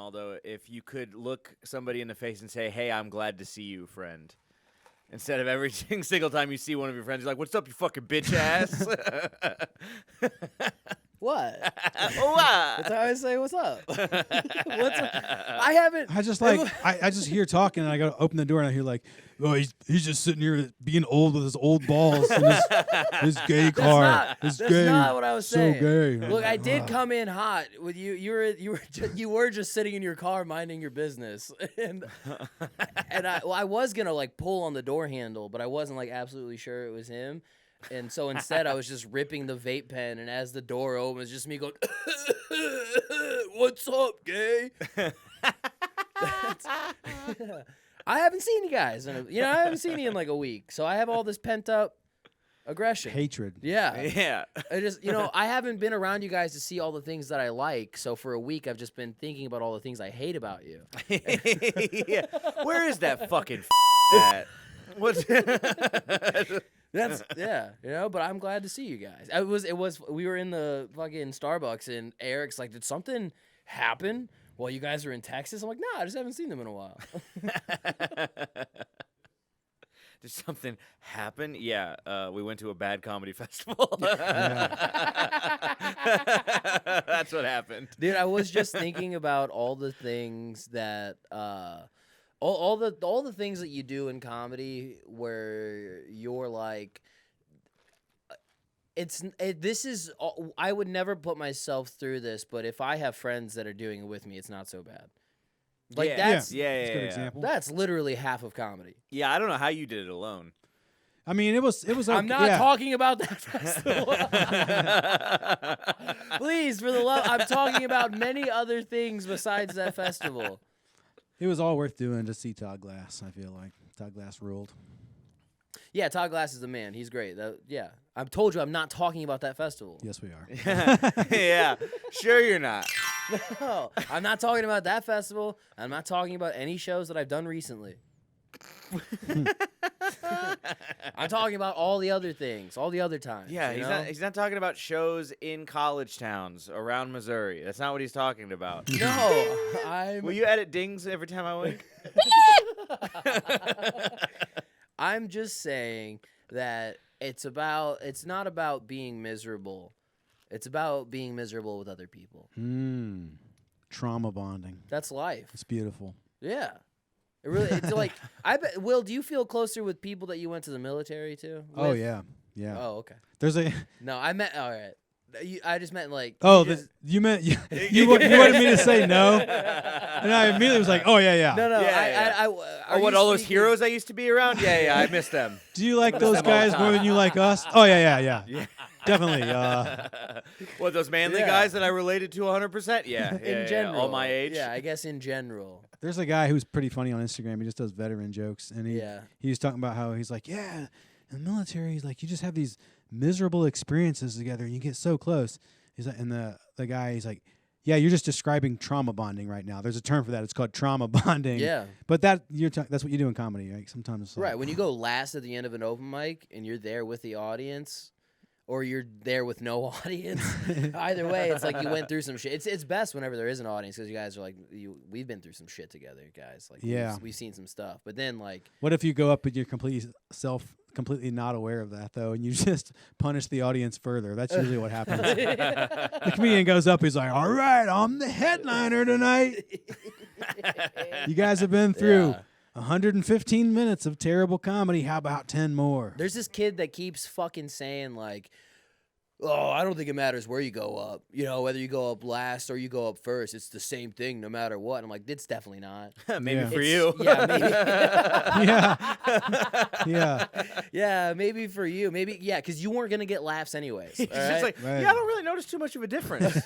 Ronaldo, if you could look somebody in the face and say, "Hey, I'm glad to see you, friend," instead of every single time you see one of your friends, you're like, "What's up, you fucking bitch ass?" What? What? That's how I say, "What's up?" What's up? I haven't. I just like I just hear talking and I go to open the door and I hear like, oh, he's just sitting here being old with his old balls and his gay car. That's gay. not what I was saying. So gay. Look, I did come in hot with you. You were just sitting in your car minding your business, and I was gonna like pull on the door handle, but I wasn't like absolutely sure it was him. And so instead, I was just ripping the vape pen, and as the door opens, just me going, "What's up, gay?" I haven't seen you guys, I haven't seen you in like a week, so I have all this pent up aggression, Hatred. Yeah. I just, I haven't been around you guys to see all the things that I like. So for a week, I've just been thinking about all the things I hate about you. Yeah. Where is that fucking at? What's That's but I'm glad to see you guys. We were in the fucking Starbucks and Eric's like, did something happen while you guys were in Texas? I'm like, nah, I just haven't seen them in a while. Did something happen? Yeah, we went to a bad comedy festival. That's what happened. Dude, I was just thinking about all the things that all the things that you do in comedy where you're like, I would never put myself through this, but if I have friends that are doing it with me, it's not so bad. Like that's a good example. That's literally half of comedy. Yeah, I don't know how you did it alone. I mean, it was. Okay. I'm not talking about that festival. Please, for the love, I'm talking about many other things besides that festival. It was all worth doing to see Todd Glass. I feel like Todd Glass ruled. Yeah, Todd Glass is the man. He's great. I've told you I'm not talking about that festival. Yes, we are. Yeah, sure you're not. No, I'm not talking about that festival. I'm not talking about any shows that I've done recently. I'm talking about all the other things, all the other times. Yeah, he's not talking about shows in college towns around Missouri. That's not what he's talking about. No, Will you edit dings every time I wink? I'm just saying that it's not about being miserable. It's about being miserable with other people. Trauma bonding. That's life. It's beautiful. Yeah. It's like, Will, do you feel closer with people that you went to the military to? Oh, yeah. Yeah. Oh, okay. There's a. No, I meant, all right. I just meant like. Oh, you meant you wanted me to say no, and I immediately was like, oh yeah. No. Yeah. What all those heroes I used to be around? Yeah, I miss them. Do you like those guys more than you like us? Oh yeah. Definitely. What, those manly guys that I related to 100%? Yeah. In general, all my age. Yeah, I guess in general. There's a guy who's pretty funny on Instagram. He just does veteran jokes, and he was talking about how he's like, in the military, he's like, you just have these miserable experiences together, and you get so close. He's like, and the guy, he's like, yeah, you're just describing trauma bonding right now. There's a term for that. It's called trauma bonding. Yeah. But that's what you do in comedy, right? Sometimes it's like, right. When you go last at the end of an open mic and you're there with the audience, or you're there with no audience. Either way, it's like you went through some shit. It's best whenever there is an audience because you guys are like, we've been through some shit together, guys. Like, we've seen some stuff. But then, like, what if you go up and you're completely not aware of that though, and you just punish the audience further? That's usually what happens. The comedian goes up, he's like, "All right, I'm the headliner tonight. You guys have been through 115 minutes of terrible comedy. How about 10 more?" There's this kid that keeps fucking saying like, "Oh, I don't think it matters where you go up. Whether you go up last or you go up first, it's the same thing no matter what." And I'm like, it's definitely not. Maybe for you. Yeah, maybe. Yeah, maybe for you. Maybe, because you weren't going to get laughs anyways. It's just like, I don't really notice too much of a difference.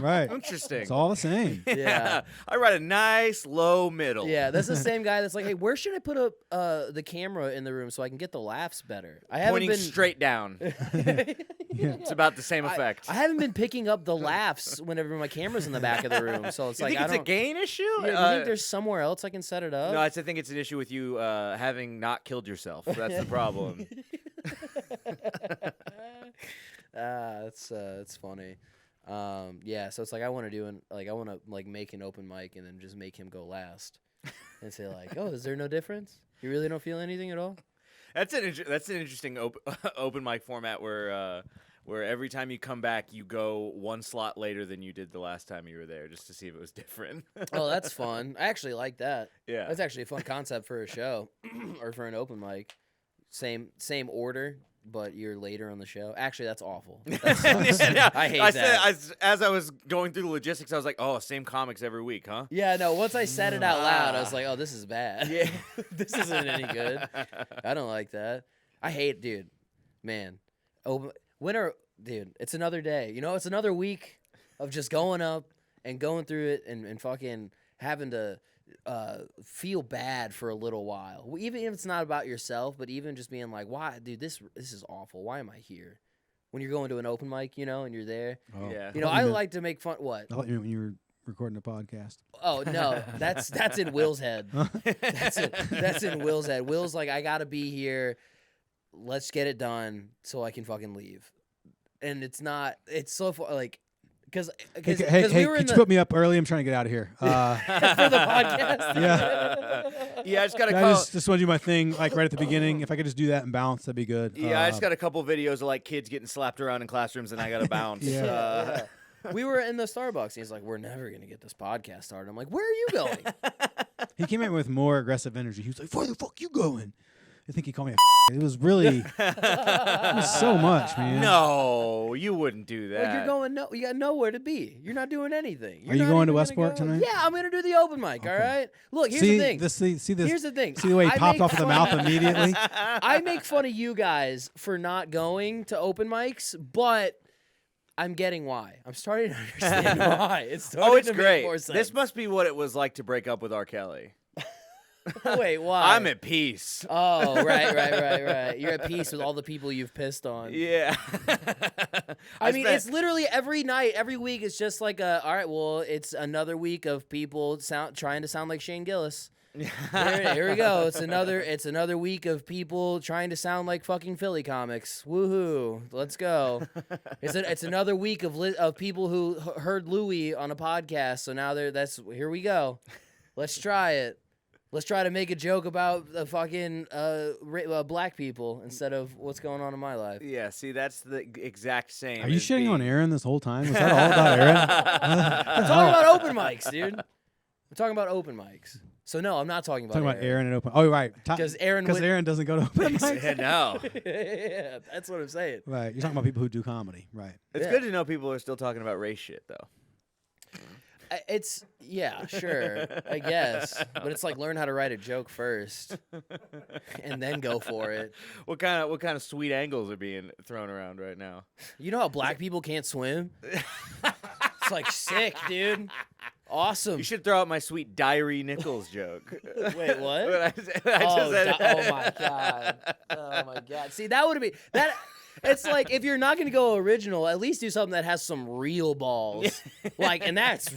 Right. Interesting. It's all the same. Yeah. I write a nice low middle. Yeah, that's the same guy that's like, hey, where should I put up the camera in the room so I can get the laughs better? Pointing straight down. It's about the same effect. I haven't been picking up the laughs whenever my camera's in the back of the room. So it's you think it's a gain issue? Yeah, you think there's somewhere else I can set it up? No, I think it's an issue with you having not killed yourself. That's the problem. It's funny. Yeah, so it's like I want to like make an open mic and then just make him go last, and say like, oh, is there no difference? You really don't feel anything at all? That's an interesting open mic format where every time you come back, you go one slot later than you did the last time you were there, just to see if it was different. Oh, that's fun. I actually like that. Yeah, That's actually a fun concept for a show or for an open mic. Same order, but you're later on the show. Actually, that's awful. Yeah. I hate that. As I was going through the logistics, I was like, oh, same comics every week, huh? Yeah, no, once I said it out loud, I was like, oh, this is bad. Yeah. This isn't any good. I don't like that. I hate, dude. Man. Dude, it's another day. You know, it's another week of just going up and going through it and fucking having to feel bad for a little while. Even if it's not about yourself, but even just being like, why, dude, this is awful. Why am I here? When you're going to an open mic, you know, and you're there. Oh. Yeah. You know, I like to make fun. What? I thought you meant when you were recording a podcast. Oh no, that's in Will's head. That's in Will's head. Will's like, I gotta be here. Let's get it done so I can fucking leave. And it's not. It's so far like. Because Hey, we were could you put me up early? I'm trying to get out of here. for the podcast. Yeah. Yeah, I just got a I couple. just want to do my thing like right at the beginning. If I could just do that and bounce, that'd be good. Yeah, I just got a couple videos of like kids getting slapped around in classrooms, and I got to bounce. Yeah. We were in the Starbucks, and he's like, "We're never gonna get this podcast started." I'm like, "Where are you going?" He came in with more aggressive energy. He was like, "Where the fuck you going?" I think he called me a It was really, it was so much, man. No, you wouldn't do that. Like you're going you got nowhere to be. You're not doing anything. You're Are you not going even to gonna Westport go. tonight? Yeah, I'm gonna do the open mic. Okay. All right. Look, here's see the thing. See this. Here's the thing. See the way he I popped make off of the fun- mouth immediately. I make fun of you guys for not going to open mics, but I'm getting why. I'm starting to understand why. It's starting Oh, it's to great. make more sense. This must be what it was like to break up with R. Kelly. Wait, why? I'm at peace. Oh, right. You're at peace with all the people you've pissed on. Yeah. I mean, it's literally every night, every week. It's just like all right, well, it's another week of people trying to sound like Shane Gillis. Here we go. It's another week of people trying to sound like fucking Philly comics. Woohoo! Let's go. It's another week of people who heard Louis on a podcast. So now here we go. Let's try it. Let's try to make a joke about the fucking black people instead of what's going on in my life. Yeah, see, that's the exact same. Are you as shitting on being- Aaron this whole time? Was that all about Aaron? I'm talking about open mics, dude. I'm talking about open mics. So no, I'm not talking about Talking about Aaron and open. Oh, right. Because Aaron doesn't go to open mics. Yeah, no. Yeah, that's what I'm saying. Right. You're talking about people who do comedy. Right. It's Yeah. good to know people are still talking about race shit, though. Yeah, sure, I guess. But it's like learn how to write a joke first, and then go for it. What kind of sweet angles are being thrown around right now? You know how black people can't swim? It's like sick, dude. Awesome. You should throw out my sweet Diary Nichols joke. Wait, what? I just said Oh my god. Oh my god. See, that would be that. It's like if you're not gonna go original, at least do something that has some real balls. Like, and that's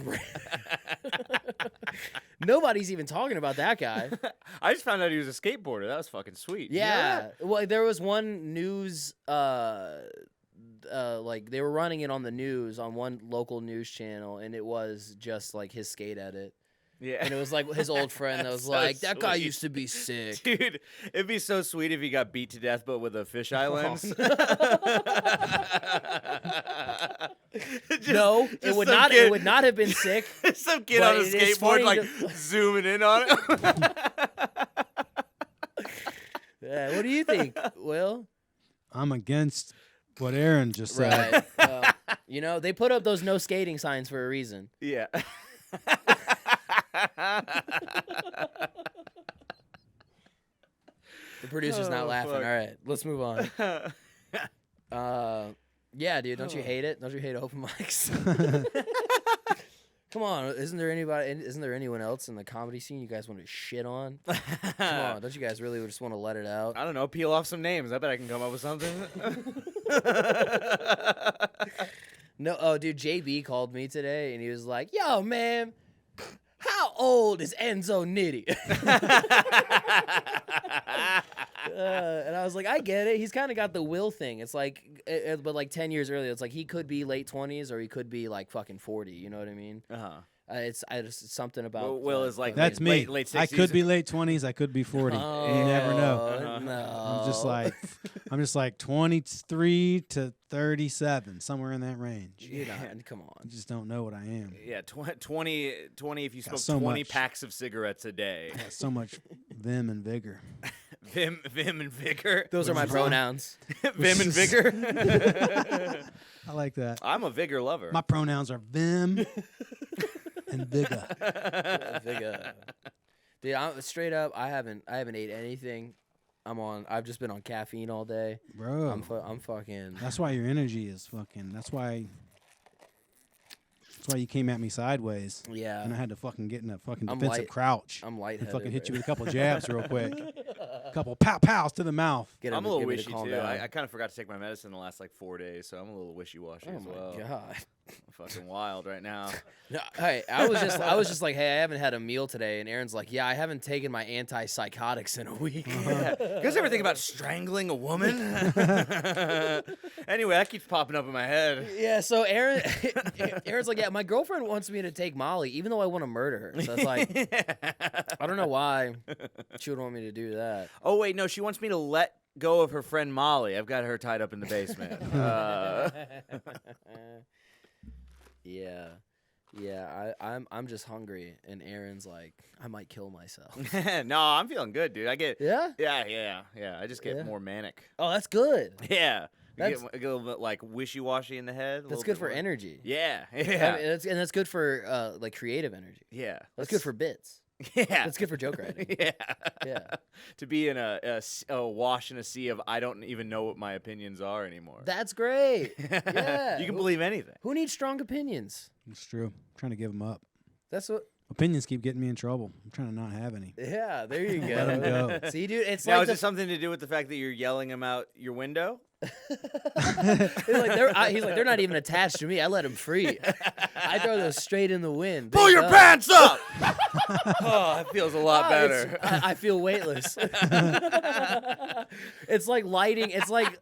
nobody's even talking about that guy. I just found out he was a skateboarder. That was fucking sweet. You know Yeah. that? Well, there was one news. Like they were running it on the news on one local news channel, and it was just like his skate edit. Yeah. And it was like his old friend that was So like, that guy sweet. used to be sick. Dude, it'd be so sweet if he got beat to death, but with a fisheye lens. No, it just would some not. kid- It would not have been sick. Some kid But on a it is skateboard, funny like to- zooming in on it. Yeah, what do you think, Will? I'm against what Aaron just said. Right. You know, they put up those no skating signs for a reason. Yeah. The producer's not Oh, laughing. fuck. All right, let's move on. Yeah, dude, don't you hate it? Don't you hate open mics? Come on, isn't there anyone else in the comedy scene you guys want to shit on? Come on, don't you guys really just want to let it out? I don't know. Peel off some names. I bet I can come up with something. No, oh, dude, JB called me today and he was like, "Yo, man, how old is Enzo Nitti?" And I was like, I get it. He's kind of got the Will thing. It's like, but like 10 years earlier, it's like he could be late 20s or he could be like fucking 40. You know what I mean? It's something about Will is like that's me. Late 60s. I could be late 20s. I could be 40. Oh, you never know. No. I'm just like 23 to 37, somewhere in that range. You're not, come on. I just don't know what I am. Yeah, 20 if you Got smoke so 20 much. packs of cigarettes a day. Got so much vim and vigor. Vim and vigor. Those are my pronouns. Vim and vigor. I like that. I'm a vigor lover. My pronouns are vim and vigor. Vigor. Dude, I'm straight up. I haven't ate anything. I've just been on caffeine all day. Bro. I'm fucking. That's why your energy is fucking. That's why you came at me sideways. Yeah. And I had to fucking get in a fucking I'm defensive crouch. I'm And lightheaded. fucking hit you with a couple jabs real quick. A couple pow-pows to the mouth. I'm a little wishy, too. I kind of forgot to take my medicine the last, like, 4 days, so I'm a little wishy-washy as well. Oh, my God. I'm fucking wild right now. No, hey, I was just like, hey, I haven't had a meal today, and Aaron's like, yeah, I haven't taken my antipsychotics in a week. Yeah. You guys ever think about strangling a woman? Anyway, that keeps popping up in my head. Yeah, so Aaron's like, yeah, my girlfriend wants me to take Molly, even though I want to murder her. So it's like, I don't know why she would want me to do that. Oh, wait, no, she wants me to let go of her friend Molly. I've got her tied up in the basement. Yeah, I'm just hungry, and Aaron's like, I might kill myself. No, I'm feeling good, dude. Yeah? Yeah. I just get Yeah. more manic. Oh, that's good. Yeah. I That's- get a little bit like wishy-washy in the head. That's good for energy. Yeah. I mean, that's good for like creative energy. Yeah. That's good for bits. Yeah. That's good for joke writing. Yeah. Yeah. To be in a wash in a sea of I don't even know what my opinions are anymore. That's great. Yeah. You can believe anything. Who needs strong opinions? It's true. I'm trying to give them up. That's what. Opinions keep getting me in trouble. I'm trying to not have any. Yeah, there you go. Let 'em go. See, dude, it's Now, like is it something to do with the fact that you're yelling them out your window? he's like, they're not even attached to me. I let them free. I throw those straight in the wind. Pull Big your up. pants up! Oh, that feels a lot better. I feel weightless. It's like lighting. It's like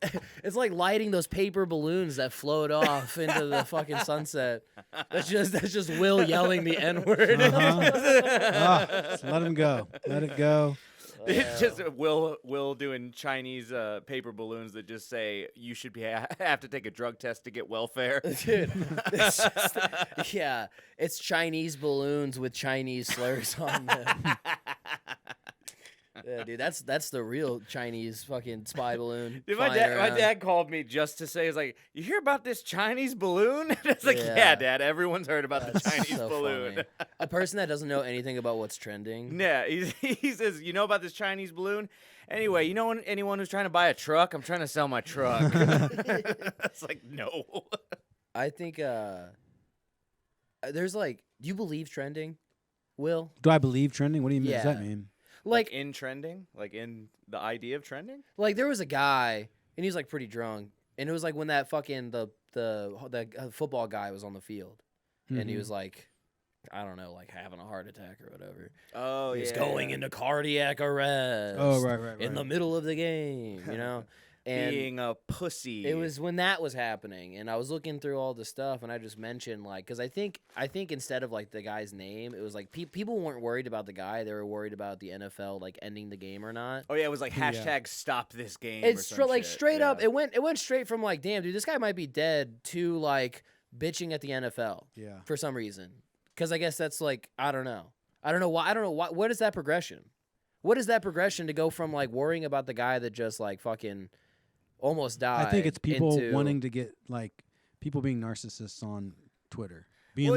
lighting those paper balloons that float off into the fucking sunset. That's just Will yelling the N-word. Just let him go. Let it go. It's just Will doing Chinese paper balloons that just say you should have to take a drug test to get welfare. Dude, it's Chinese balloons with Chinese slurs on them. Yeah, dude, that's the real Chinese fucking spy balloon. Dude, my dad called me just to say, he's like, you hear about this Chinese balloon? It's like, yeah, Dad, everyone's heard about the Chinese so balloon. funny. A person that doesn't know anything about what's trending. Yeah, he says, you know about this Chinese balloon? Anyway, you know anyone who's trying to buy a truck? I'm trying to sell my truck. It's like, no. I think there's like, do you believe trending, Will? Do I believe trending? What do you mean? Yeah. Does that mean? Like in trending? Like in the idea of trending? Like there was a guy, and he was like pretty drunk, and it was like when that fucking the football guy was on the field, and he was like, I don't know, like having a heart attack or whatever. Oh, He's going into cardiac arrest. Oh, right. In the middle of the game, you know. And being a pussy. it was when that was happening, and I was looking through all the stuff, and I just mentioned like, because I think instead of like the guy's name, it was like people weren't worried about the guy; they were worried about the NFL like ending the game or not. Oh yeah, it was like hashtag stop this game. It's straight up. Yeah. It went straight from like, damn, dude, this guy might be dead to like bitching at the NFL. Yeah. For some reason, because I guess that's like I don't know why. What is that progression? What is that progression to go from like worrying about the guy that just like fucking almost died? I think it's people wanting to get like people being narcissists on Twitter. Being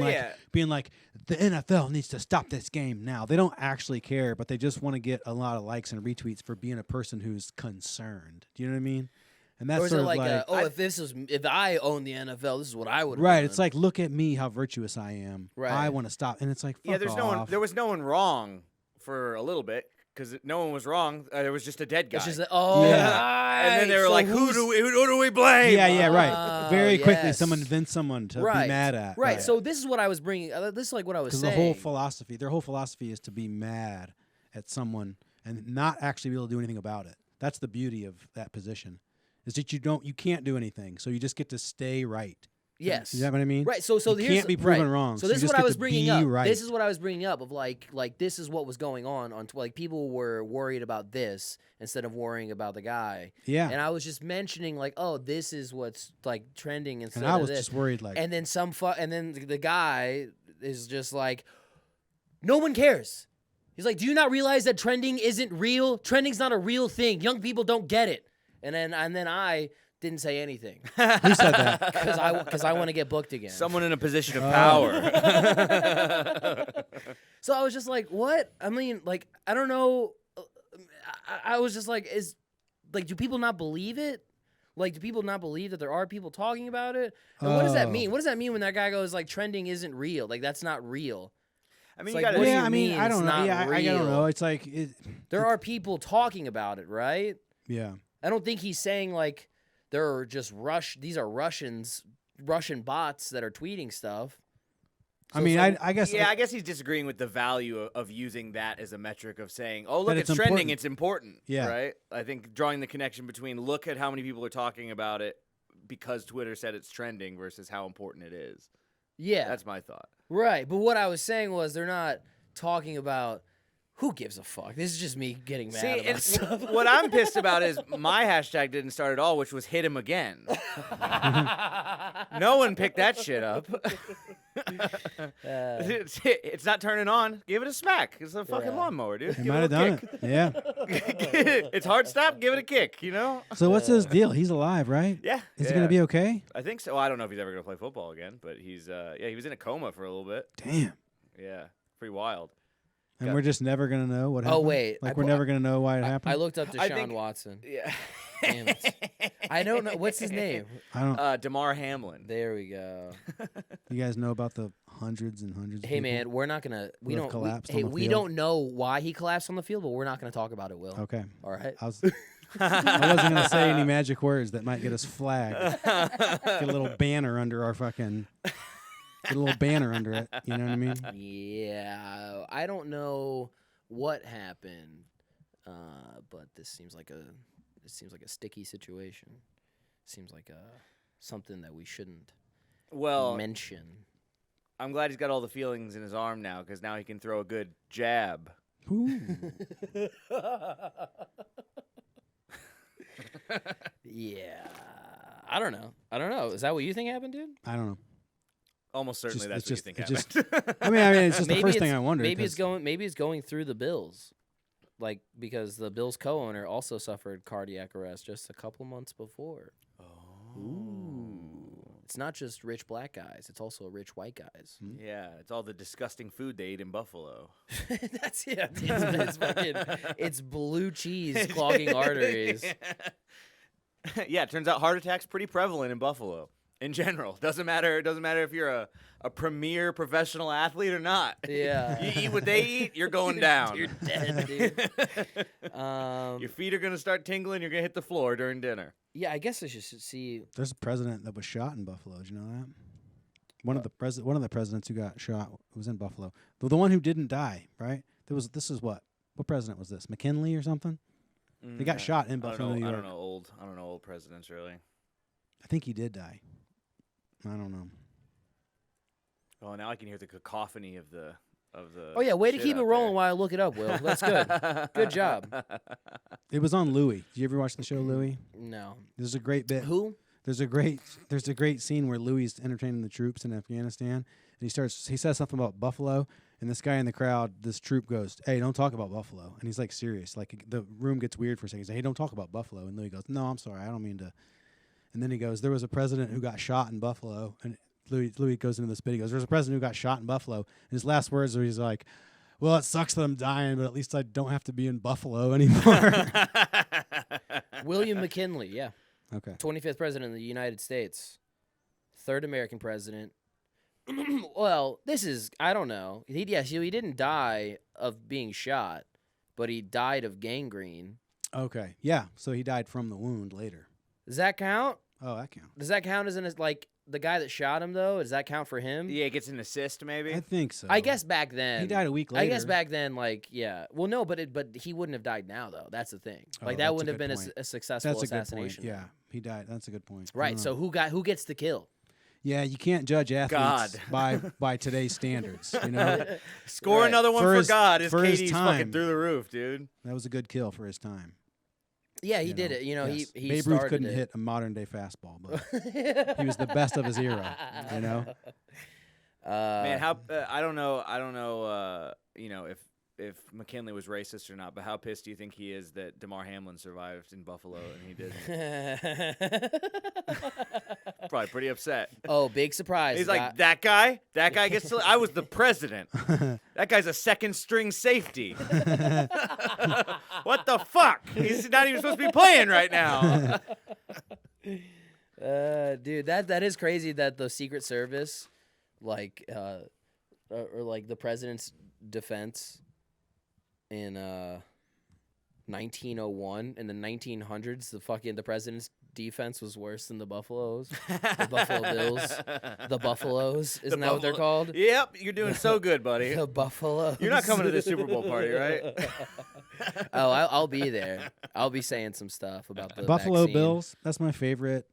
like the NFL needs to stop this game now. They don't actually care, but they just want to get a lot of likes and retweets for being a person who's concerned. Do you know what I mean? And that's or is sort it of like, if I own the NFL, this is what I would have right. done. It's like, look at me, how virtuous I am. Right. I want to stop, and it's like, fuck off. There was no one wrong for a little bit because no one was wrong. There was just a dead guy. It's just Yeah. And then they were like, who do we blame? Yeah, right. Very quickly, yes. someone invents someone to be mad at. Right. So this is what I was bringing. This is like what I was saying. Their whole philosophy is to be mad at someone and not actually be able to do anything about it. That's the beauty of that position, is that you can't do anything, so you just get to stay right. Yes. You know what I mean? Right. So you can't be proven wrong. So this is you what just I get was to bringing be up. Right. This is what I was bringing up of like this is what was going on like people were worried about this instead of worrying about the guy. Yeah. And I was just mentioning like, oh, this is what's like trending instead And I of was this. just worried like. And then and then the guy is just like, no one cares. He's like, do you not realize that trending isn't real? Trending's not a real thing. Young people don't get it. And then I didn't say anything. Who said that? Because I want to get booked again. Someone in a position of power. So I was just like, what? I mean, like, I don't know. I was just like, do people not believe it? Like, do people not believe that there are people talking about it? And what does that mean? What does that mean when that guy goes, like, trending isn't real? Like, that's not real. I mean, It's you like, gotta. what do Yeah, you I mean, mean I don't it's know. not Yeah, I don't real? know. It's like There are people talking about it, right? yeah. I don't think he's saying, like, there are just these are Russian bots that are tweeting stuff. So I mean, it's like, I guess. Yeah, I guess he's disagreeing with the value of using that as a metric of saying, "Oh, look, That it's it's trending. important. It's important." Yeah. Right. I think drawing the connection between look at how many people are talking about it because Twitter said it's trending versus how important it is. yeah. That's my thought. Right, but what I was saying was they're not talking about who gives a fuck. This is just me getting mad about and stuff. what I'm pissed about is my hashtag didn't start at all, which was hit him again. No one picked that shit up. It's not turning on. Give it a smack. It's a fucking Yeah. lawnmower, dude. He Give might it have a done kick. it. Yeah. It's hard stop. Give it a kick. You know. So what's his deal? He's alive, right? Yeah. Is he gonna be okay? I think so. Well, I don't know if he's ever gonna play football again, but he's he was in a coma for a little bit. Damn. Yeah, pretty wild. And Got- we're just never gonna know what Oh, happened. wait. Like we're never gonna know why it I happened. looked up I Deshaun think- Watson. Yeah. Damn it. I don't know. What's his name? I don't. Damar Hamlin. There we go. You guys know about the hundreds and hundreds. Of Hey, people? man, we're not going to. We Who have don't. collapsed on Hey, the we field? don't know why he collapsed on the field, but we're not going to talk about it, Will. Okay. All right? I wasn't gonna say any magic words that might get us flagged. Get a little banner under our fucking. Get a little banner under it. You know what I mean? Yeah. I don't know what happened, but this seems like a sticky situation. Seems like something that we shouldn't Well, mention. I'm glad he's got all the feelings in his arm now, because now he can throw a good jab. Ooh. Yeah. I don't know. Is that what you think happened, dude? I don't know. Almost certainly Just- that's it's what just- you it's think happened. I mean, it's just the first thing I wondered. Maybe it's 'cause- going through the Bills, like because the Bills co-owner also suffered cardiac arrest just a couple months before. Ooh. It's not just rich black guys; it's also rich white guys. Yeah, it's all the disgusting food they eat in Buffalo. That's it's fucking it's blue cheese clogging arteries. Yeah, it turns out heart attacks pretty prevalent in Buffalo in general. Doesn't matter if you're a premier professional athlete or not. Yeah. You eat what they eat, you're going down. You're dead, dude. Your feet are gonna start tingling. You're gonna hit the floor during dinner. Yeah, I guess I should see. There's a president that was shot in Buffalo. Did you know that? One of the presidents who got shot was in Buffalo. The one who didn't die, right? This is what president was this? McKinley or something? He got shot in Buffalo, New York. I don't know old presidents really. I think he did die. I don't know. Oh, now I can hear the cacophony of the. Oh yeah, way to shit keep it out rolling there. while I look it up, Will. That's good. Good job. It was on Louis. Did you ever watch the show Louis? No. There's a great bit. Who? There's a great scene where Louis is entertaining the troops in Afghanistan, and he says something about Buffalo, and this guy in the crowd, this troop goes, "Hey, don't talk about Buffalo," and he's like serious, like the room gets weird for a second. He's like, "Hey, don't talk about Buffalo," and Louis goes, "No, I'm sorry, I don't mean to," and then he goes, "There was a president who got shot in Buffalo," and Louis goes into this bit. He goes, "There's a president who got shot in Buffalo," and his last words are he's like, "Well, it sucks that I'm dying, but at least I don't have to be in Buffalo anymore." William McKinley, yeah. Okay. 25th president of the United States. Third American president. Well, this is, I don't know. He didn't die of being shot, but he died of gangrene. Okay. Yeah. So he died from the wound later. Does that count? Oh, that counts. Does that count as the guy that shot him though? Does that count for him? Yeah, it gets an assist maybe. I think so. I guess back then he died a week later. I guess back then, like, yeah. Well, no, but he wouldn't have died now though. That's the thing. Like that wouldn't have been a successful That's assassination. A good point. Yeah, he died. That's a good point. Right. So who gets the kill? Yeah, you can't judge athletes by today's standards. You know, Score another one for God. His for his KD's time. fucking through the roof, dude. That was a good kill for his time. Yeah, he did it. You know, yes. he Babe started Ruth couldn't it. hit a modern day fastball, but he was the best of his era. You know, Man, how I don't know. You know, if McKinley was racist or not, but how pissed do you think he is that DeMar Hamlin survived in Buffalo and he didn't? Probably pretty upset. Oh, big surprise! He's like, that guy gets to. I was the president. That guy's a second string safety. What the fuck? He's not even supposed to be playing right now. Dude, that is crazy that the Secret Service, like, or like the president's defense in 1901 in the 1900s, the president's defense was worse than the Buffaloes, the Buffalo Bills, the Buffaloes. Isn't that what they're called? Yep, you're doing so good, buddy. The Buffaloes. You're not coming to the Super Bowl party, right? Oh, I'll be there. I'll be saying some stuff about the Buffalo vaccine. Bills. That's my favorite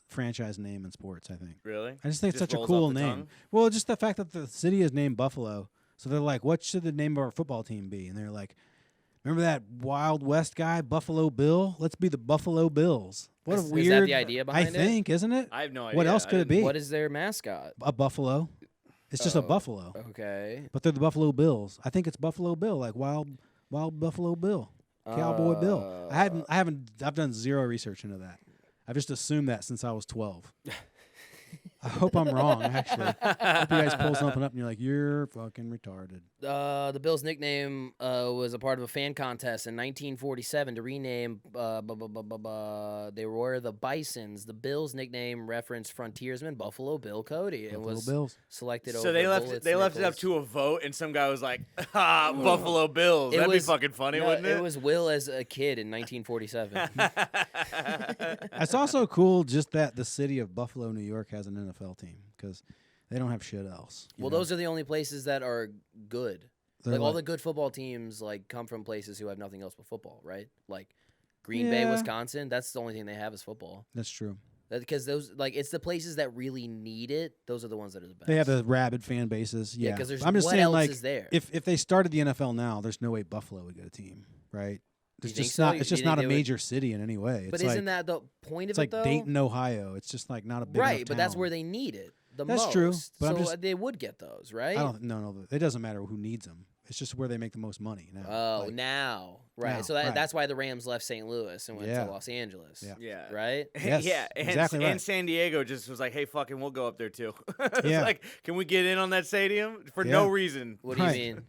franchise name in sports. I think. Really? I just think it's such a rolls cool off the name. tongue? Well, just the fact that the city is named Buffalo, so they're like, "What should the name of our football team be?" And they're like, "Remember that Wild West guy, Buffalo Bill? Let's be the Buffalo Bills." What a weird. Is that the idea behind it? I think, isn't it? I have no idea. What else could it be? What is their mascot? A buffalo. It's just a buffalo. Okay. But they're the Buffalo Bills. I think it's Buffalo Bill, like wild Buffalo Bill, Cowboy Bill. I've done zero research into that. I've just assumed that since I was 12. I hope I'm wrong, actually. I hope you guys pull something up and you're like, you're fucking retarded. The Bills' nickname was a part of a fan contest in 1947 to rename. They were the Bisons. The Bills' nickname referenced frontiersman Buffalo Bill Cody. It Buffalo was Bills. selected So over they left Bullets, it up Nichols. to a vote, and some guy was like, Buffalo Bills. That'd be fucking funny, No, wouldn't it? It was Will as a kid in 1947. It's also cool just that the city of Buffalo, New York has an NFL team because they don't have shit else. Well, those are the only places that are good. They're Like all the good football teams, like come from places who have nothing else but football, right? Like Green Bay, Yeah. Wisconsin. That's the only thing they have is football. That's true. Because those, like, it's the places that really need it. Those are the ones that are the best. They have the rabid fan bases. Yeah, Yeah, because there's I'm just what saying, else like, is there? if they started the NFL now, there's no way Buffalo would get a team, right? It's think just so? not. You It's just think not a they would- major city in any way. But It's isn't like, that the point of it's it like though? Dayton, Ohio. It's just like not a big Right, enough but that's town. where they need it the That's most. true, but so I'm just- they would get those, right? I don't. No. It doesn't matter who needs them. It's just where they make the most money now. Oh, Like, now, right? now, so right. that's why the Rams left St. Louis and went Yeah. to Los Angeles. Yeah. Yeah. Right. Yes, yeah, and, exactly and right. San Diego just was like, hey, fucking, we'll go up there too. It's Yeah. like, can we get in on that stadium? For no Yeah. reason. What do you Right. mean?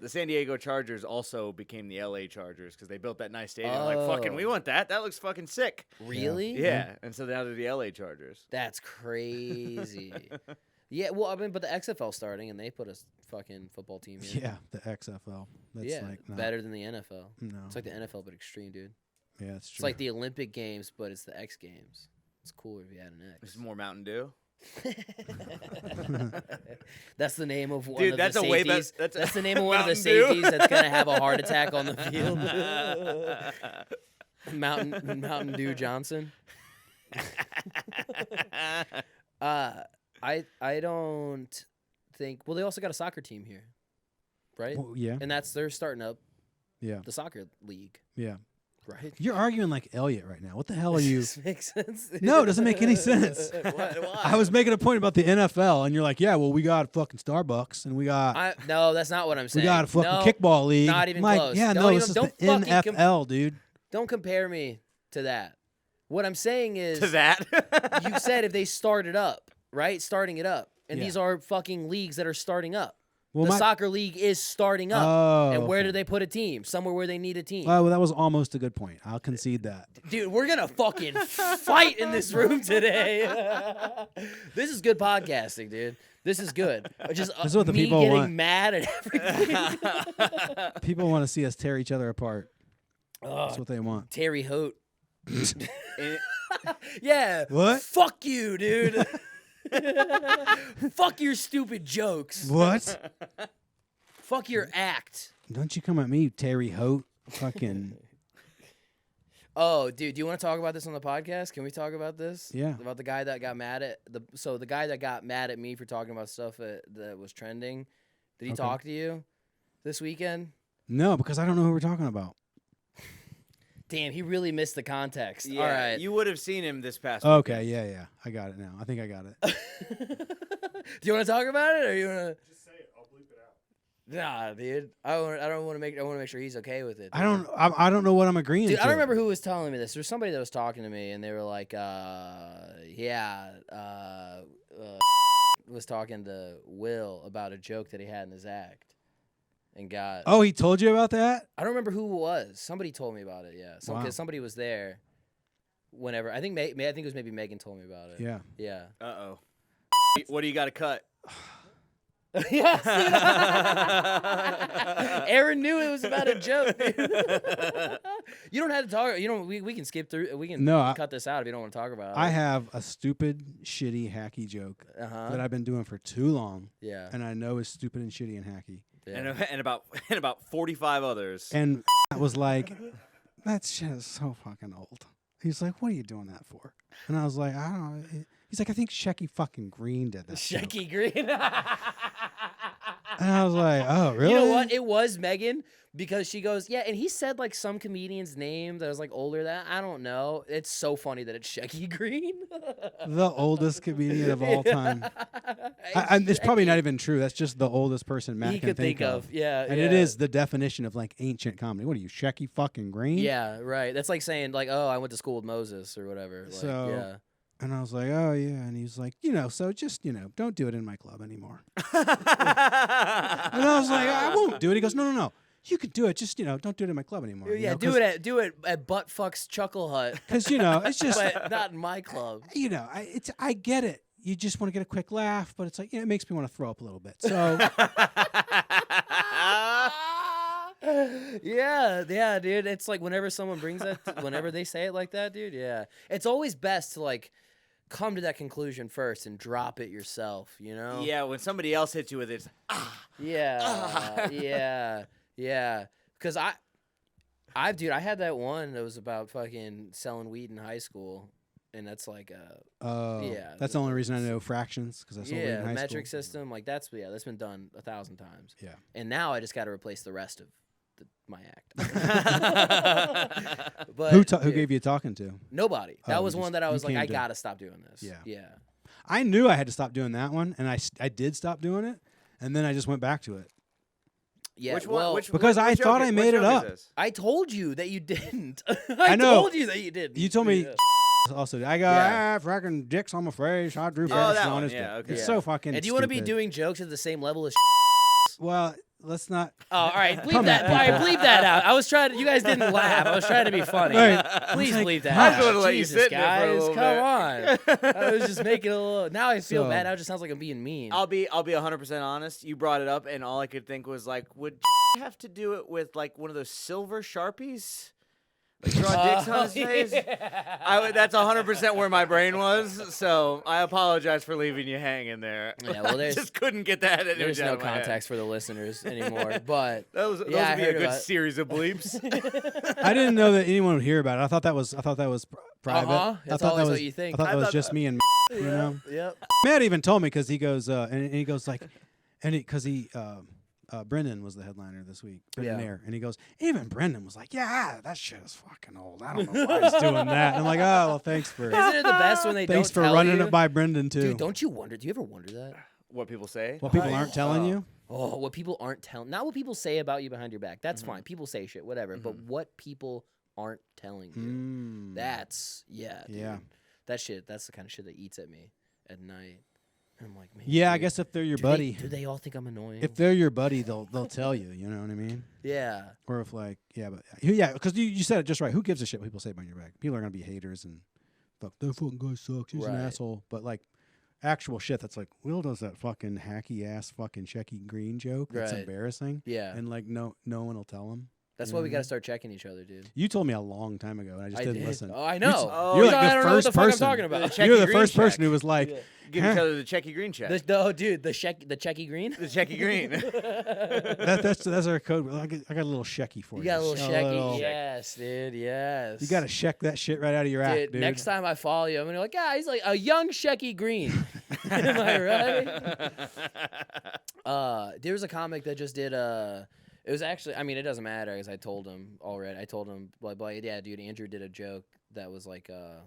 The San Diego Chargers also became the LA Chargers because they built that nice stadium. Like, fucking, we want that. That looks fucking sick. Really? Yeah. And so now they're the LA Chargers. That's crazy. Yeah, well, I mean, but the XFL starting and they put a fucking football team here. Yeah, the XFL. That's yeah, like no, better than the NFL. No. It's like the NFL but extreme, dude. Yeah, it's true. It's like the Olympic Games, but it's the X Games. It's cooler if you had an This X. is more Mountain Dew. That's the name of one Dude, of that's the a way safeties. better. That's the name of one of the Mountain Dew? safeties that's gonna have a heart attack on the field. Mountain Dew Johnson. I don't think. Well, they also got a soccer team here, right? Well, yeah, And they're starting up yeah, the soccer league, yeah. right? You're arguing like Elliot right now. What the hell are you? Does this make sense? No, it doesn't make any sense. Why? I was making a point about the NFL, and you're like, yeah, well, we got fucking Starbucks, and we got No, that's not what I'm we saying. got a fucking No, kickball league. not even I'm like, close. yeah, Don't no, even- this is don't the fucking NFL, dude. Don't compare me to that. What I'm saying is, To that. you said if they started up, right? Starting it up. And Yeah. these are fucking leagues that are starting up. Well, the soccer league is starting up. Oh, and where okay. do they put a team? Somewhere where they need a team. Well, that was almost a good point. I'll concede that. Dude, we're going to fucking fight in this room today. This is good podcasting, dude. This is good. Just This is what the me people getting want. mad at everything. People want to see us tear each other apart. That's Ugh, what they want. Terry Hote. And- Yeah. What? Fuck you, dude. Fuck your stupid jokes. What? Fuck your act. Don't you come at me, Terry Hote. Fucking. Oh, dude, do you want to talk about this on the podcast? Can we talk about this? Yeah. About the guy that got mad at the guy that got mad at me for talking about stuff that was trending. Did he talk to you this weekend? No, because I don't know who we're talking about. Damn, he really missed the context. Yeah, all right. you would have seen him this past Okay, weekend. yeah. I got it now. I think I got it. Do you want to talk about it, or you want to? Just say it. I'll bleep it out. Nah, dude. I want to make sure he's okay with it. Dude. I don't know what I'm agreeing Dude, to. I don't remember who was telling me this. There's somebody that was talking to me, and they were like, was talking to Will about a joke that he had in his act. And got. Oh, he told you about that? I don't remember who it was. Somebody told me about it. Yeah, because somebody was there. Whenever I think it was maybe Megan told me about it. Yeah. Yeah. Uh-oh. What do you got to cut? Yes. Aaron knew it was about a joke. You don't have to talk. You know, we can skip through. We can cut this out if you don't want to talk about it. I have a stupid, shitty, hacky joke that I've been doing for too long. Yeah. And I know is stupid and shitty and hacky. Yeah. And about 45 others. And I was like, that shit is so fucking old. He's like, what are you doing that for? And I was like, I don't know. He's like, I think Shecky fucking Green did that. Shecky Green. And I was like, oh, really? You know what? It was Megan because she goes, yeah, and he said like some comedian's name that was like older than I don't know. It's so funny that it's Shecky Green. The oldest comedian of all time. It's probably not even true. That's just the oldest person Matt he can could think of. Yeah. And it is the definition of like ancient comedy. What are you, Shecky fucking Green? Yeah, right. That's like saying like, oh, I went to school with Moses or whatever. Like, So, yeah. And I was like, oh, yeah. And he was like, so just, don't do it in my club anymore. And I was like, I won't do it. He goes, no. You could do it. Just, don't do it in my club anymore. Yeah, do it at Buttfuck's Chuckle Hut. Because, it's just. But not in my club. I get it. You just want to get a quick laugh, but it's like, it makes me want to throw up a little bit. So. Yeah, dude. It's like whenever someone brings that, whenever they say it like that, dude. Yeah, it's always best to like come to that conclusion first and drop it yourself. Yeah, when somebody else hits you with it, it's yeah. Because I had that one that was about fucking selling weed in high school. And that's like that's the only reason I know fractions because I sold it in high metric school. system like that's been done 1,000 times. Yeah, and now I just got to replace the rest of my act. But who gave you talking to? Nobody. That was one that I was like, I gotta stop doing this. Yeah. I knew I had to stop doing that one, and I did stop doing it, and then I just went back to it. Yeah, because I thought I made it up. I told you that you didn't. I know. Told you that you didn't. You told me. Also, I got fracking dicks on my face. I drew fractions on his dick. Okay. It's so fucking. And do you want to be doing jokes at the same level as? Well, let's not. Oh, all right. Bleep that. All right, bleep that out. I was trying to. You guys didn't laugh. I was trying to be funny. Right. Please bleep that I was out. going to let you Jesus, sit there for a guys, little come bit. on. I was just making a little. Now I feel So- bad. Now it just sounds like I'm being mean. I'll be 100% honest. You brought it up, and all I could think was like, would have to do it with like one of those silver Sharpies? Like draw dicks on his face. Yeah. That's 100% where my brain was. So I apologize for leaving you hanging there. Yeah, well, I just couldn't get that. There's no context for the listeners anymore. But those would be I a heard good about it. series of bleeps. I didn't know that anyone would hear about it. I thought that was private. That's I thought always that was what you think. I thought I that was thought just that- me and you know. Yep. Matt even told me because he goes and he goes like, because Brendan was the headliner this week, Brendan Air, and he goes, even Brendan was like, yeah, that shit is fucking old. I don't know why he's doing that. And I'm like, oh, well, thanks for Isn't it the best when they thanks don't for tell running you? it by Brendan too. Dude, don't you wonder? Do you ever wonder that? What people say? What people aren't telling you? Oh, what people aren't telling. Not what people say about you behind your back. That's fine. People say shit, whatever. But what people aren't telling you. That's, dude. That shit, that's the kind of shit that eats at me at night. And I'm like, man. Yeah, I dude, guess if they're your buddy. do they all think I'm annoying? If they're your buddy, they'll tell you. You know what I mean? Yeah. Or if like, because you said it just right. Who gives a shit what people say behind your back? People are gonna be haters and fuck that fucking guy sucks. He's an asshole. But like actual shit that's like, Will does that fucking hacky ass fucking Shecky Green joke. That's embarrassing. Yeah. And like no one will tell him. That's why we got to start checking each other, dude. You told me a long time ago, and I just didn't listen. Oh, I know. You're like I the don't know what first the fuck I'm person. talking about. You're the first person who was like, give each other the Checky Green check. The Checky Green? The Checky Green. that's our code. I got a little shecky for you. You got a little shecky. Yes, dude. Yes. You got to sheck that shit right out of your act, dude. Next time I follow you, I'm gonna be like, he's like a young Shecky Green. Am I right? There was a comic that just did it was actually, I mean, it doesn't matter because I told him already. I told him, like, yeah, dude, Andrew did a joke that was like a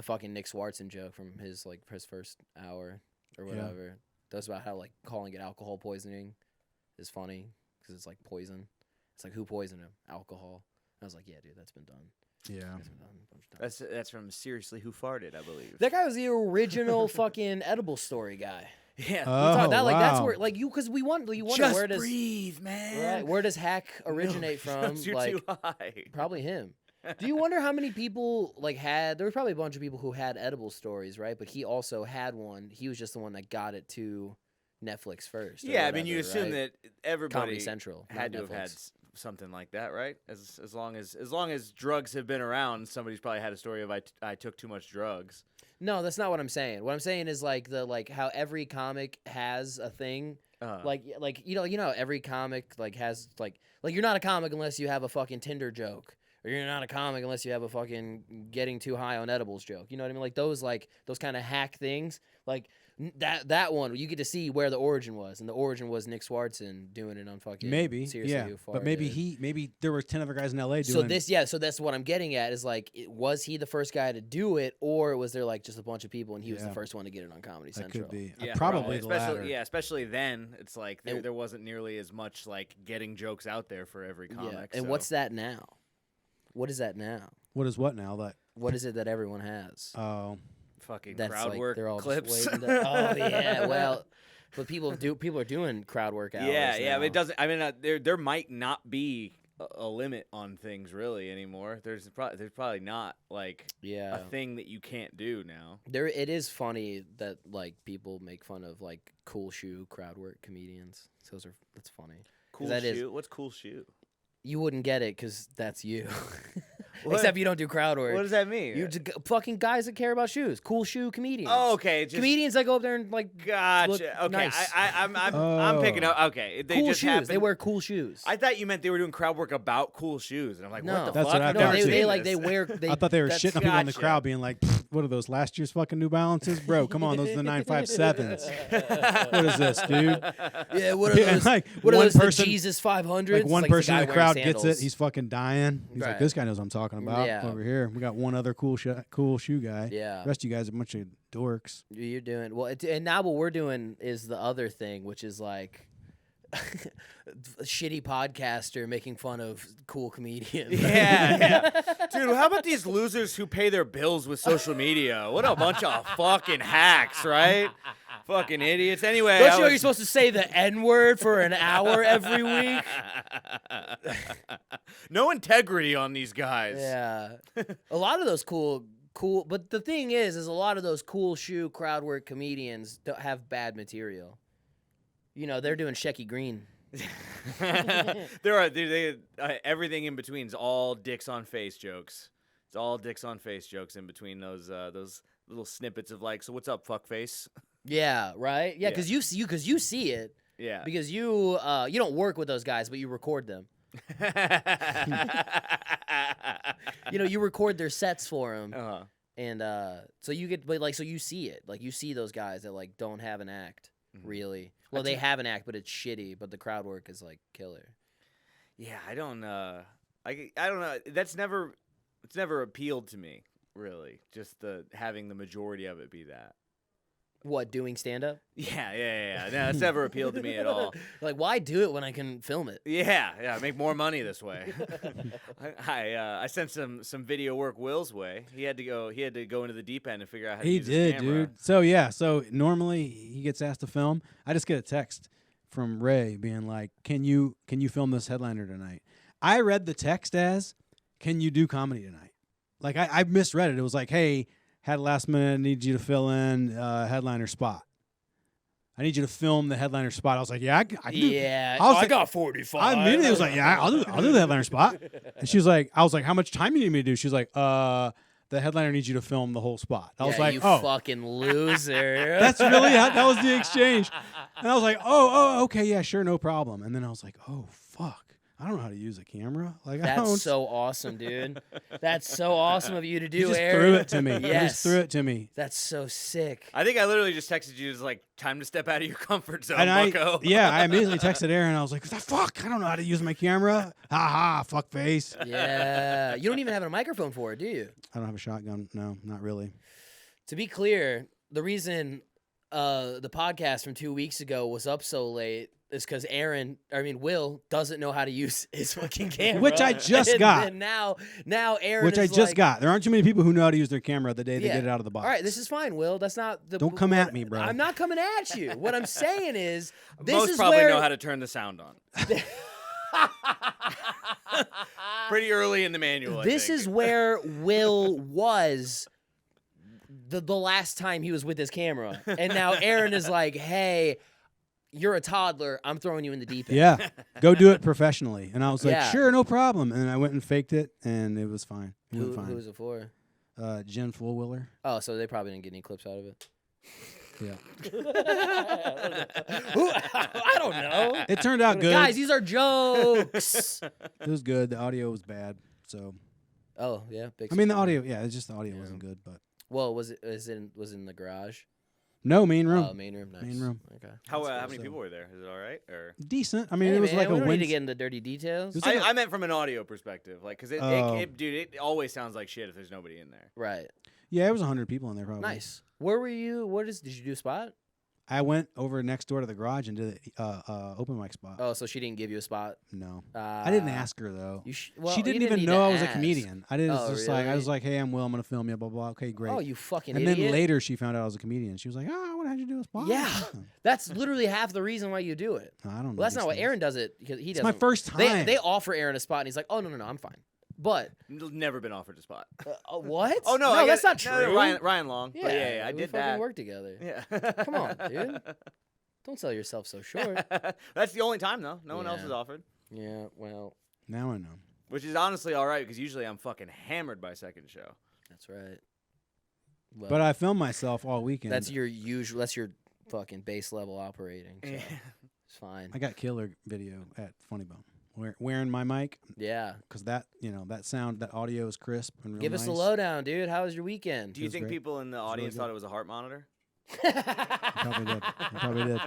fucking Nick Swartzen joke from his first hour or whatever. Yeah. That was about how like calling it alcohol poisoning is funny because it's like poison. It's like, who poisoned him? Alcohol. I was like, yeah, dude, that's been done. Yeah. That's from Seriously Who Farted, I believe. That guy was the original fucking edible story guy. Yeah, wow. That's where because you wonder just where does breathe, man. Right, where does hack originate from? You're like too high. Probably him. Do you wonder how many people there was probably a bunch of people who had edible stories, right? But he also had one. He was just the one that got it to Netflix first. Yeah, I mean, you assume that everybody Comedy Central had to have had something like that, right? As long as drugs have been around, somebody's probably had a story of I took too much drugs. No, that's not what I'm saying. What I'm saying is how every comic has a thing. You know every comic has you're not a comic unless you have a fucking Tinder joke, or you're not a comic unless you have a fucking getting too high on edibles joke. You know what I mean? Those kind of hack things. That one you get to see where the origin was, and the origin was Nick Swartzen doing it on fucking Seriously, but maybe there were 10 other guys in LA doing it. So that's what I'm getting at is was he the first guy to do it, or was there just a bunch of people and he was the first one to get it on Comedy Central? That could be. Yeah, probably the latter. Yeah, especially then it's there wasn't nearly as much getting jokes out there for every comic. Yeah. And what's that now? What is that now? What is what now? What is it that everyone has? Oh. Fucking crowd work they're all clips. Oh yeah, well, but people are doing crowd work hours. Yeah, but it doesn't. I mean, there might not be a limit on things really anymore. There's probably not a thing that you can't do now. It is funny that people make fun of cool shoe crowd work comedians. That's funny. Cool shoe. What's cool shoe? You wouldn't get it because that's you. Except you don't do crowd work. What does that mean? You're fucking guys that care about shoes. Cool shoe comedians. Oh, okay. Comedians that go up there and gotcha. look okay, nice. I'm picking up. Okay, they cool just shoes. happen. They wear cool shoes. I thought you meant they were doing crowd work about cool shoes, and I'm like, no. what the That's fuck? what I thought. They wear. I thought they were shitting on people in the crowd, being like, "What are those last year's fucking New Balances, bro? Come on, those are the 957s. What is this, dude? Yeah, what are those? What are those? The Jesus 500s. One person in the crowd gets it. He's fucking dying. He's right. like, this guy knows what I'm talking about. Yeah. Over here, we got one other cool shoe guy. Yeah. The rest of you guys are a bunch of dorks. You're doing well, and now what we're doing is the other thing, which is a shitty podcaster making fun of cool comedians. Yeah. Dude, how about these losers who pay their bills with social media? What a bunch of fucking hacks, right? Fucking idiots. Anyway, don't you know you're supposed to say the N-word for an hour every week? No integrity on these guys. Yeah. A lot of those cool, but the thing is a lot of those cool shoe crowd work comedians don't have bad material. You know, they're doing Shecky Green. There are everything in between is all dicks on face jokes. It's all dicks on face jokes in between those little snippets of so what's up, fuckface? Yeah, right. Yeah, because you see it. Yeah. Because you don't work with those guys, but you record them. You record their sets for them. Uh-huh. And so you get, so you see it. You see those guys that don't have an act. Really? Well, they have an act, but it's shitty. But the crowd work is killer. Yeah, I don't know. It's never appealed to me, really. Just having the majority of it be that. What, doing stand-up? Yeah. No, it's never appealed to me at all. Why do it when I can film it? Yeah. Make more money this way. I sent some video work Will's way. He had to go into the deep end and figure out how to use his camera. Dude. So normally he gets asked to film. I just get a text from Ray being like, "Can you film this headliner tonight?" I read the text as, "Can you do comedy tonight?" I misread it. It was like, "Hey, had a last minute, need you to fill in headliner spot." I need you to film the headliner spot. I was like, yeah, I can do. Yeah. I got 45. I immediately was like, yeah, I'll do the headliner spot. And she was like, I was like, how much time do you need me to do? She's like, the headliner needs you to film the whole spot. I was like, you oh, fucking loser. that's really that was the exchange. And I was like, oh, okay, yeah, sure, no problem. And then I was like, oh, fuck. I don't know how to use a camera. Like, That's so awesome, dude. That's so awesome of you to do, He just Aaron. threw it to me. Yes. He just threw it to me. That's so sick. I think I literally just texted you, like, time to step out of your comfort zone, And bucko. I immediately texted Aaron. I was like, fuck, I don't know how to use my camera. Ha ha, fuck face. Yeah. You don't even have a microphone for it, do you? I don't have a shotgun. No, not really. To be clear, the reason the podcast from 2 weeks ago was up so late is because Will doesn't know how to use his fucking camera. Which I just got. And now Aaron Which is I just got. There aren't too many people who know how to use their camera the day they get it out of the box. All right, this is fine, Will. That's not the... Don't come at me, bro. I'm not coming at you. What I'm saying is... Most is probably where... know how to turn the sound on. Pretty early in the manual, This is where Will was the last time he was with his camera. And now Aaron is like, hey... You're a toddler. I'm throwing you in the deep end. Yeah, go do it professionally. And I was like, Yeah. sure, no problem. And I went and faked it, and it was fine. It went fine. Who was it for? Jen Fullwiller. Oh, so they probably didn't get any clips out of it. Yeah. I don't know. It turned out good. Guys, these are jokes. It was good. The audio was bad. So, Oh, yeah. Big I mean, the audio, it's just the audio wasn't good. But Well, was it in the garage? no, main room. Oh, main room. Nice. Main room. Okay. How That's many so- people were there? Is it all right? Or Decent. I mean, Hey, it was man, like we a don't need win. to get into dirty details. It was like I meant from an audio perspective, like, because Oh. it always sounds like shit if there's nobody in there. Right. Yeah, it was 100 people in there probably. Nice. Where were you? Did you do a spot? I went over next door to the garage and did an open mic spot. Oh, so she didn't give you a spot? No. I didn't ask her, though. Well, She you didn't even need know to I was a ask. comedian. I didn't Oh, just like I really? was like, "Hey, I'm Will. I'm gonna film you." Blah blah. Okay, great. Oh, you fucking and idiot. then later she found out I was a comedian. She was like, "Oh, what had you do a spot?" Yeah. That's literally half the reason why you do it. I don't know. Well, that's these not what things. Aaron does it because he It's doesn't. my first time. They offer Aaron a spot and he's like, oh no, I'm fine. But Never been offered a spot. what? Oh no, that's not true. No, Ryan Long. Yeah, But yeah, I we did fucking that. work together. Yeah. Come on, dude. Don't sell yourself so short. That's the only time though. No one else Yeah. has offered, Yeah, well, Now I know. which is honestly all right because usually I'm fucking hammered by second show. that's right. Well, But I filmed myself all weekend. that's your usual. That's your fucking base level operating. So it's fine. I got killer video at Funny Bone. Wearing my mic Yeah. because that that sound, that audio is crisp and real Give us nice. the lowdown, dude. How was your weekend? Do you was think great. people in the really audience good. thought it was a heart monitor? Probably did. I probably did.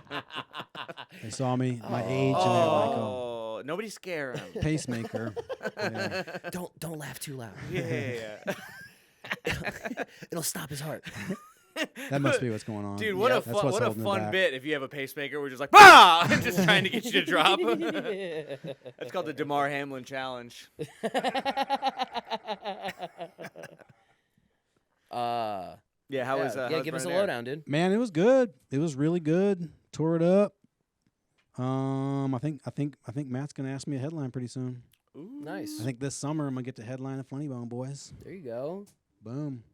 They saw me, my age, and they were like, "Oh, Oh, nobody scare him. pacemaker." Yeah. Don't laugh too loud. Yeah. It'll stop his heart. That must be what's going on. Dude, what Yep. That's what's a holding it fun back. bit if you have a pacemaker. We're just like, bah! Just trying to get you to drop. That's called the DeMar Hamlin challenge. Yeah, how was yeah, how's give us a Brendan Air? lowdown, dude. Man, it was good. It was really good. Tore it up. I think Matt's gonna ask me a headline pretty soon. Ooh. Nice. I think this summer I'm gonna get to headline the Funny Bone Boys. There you go. Boom.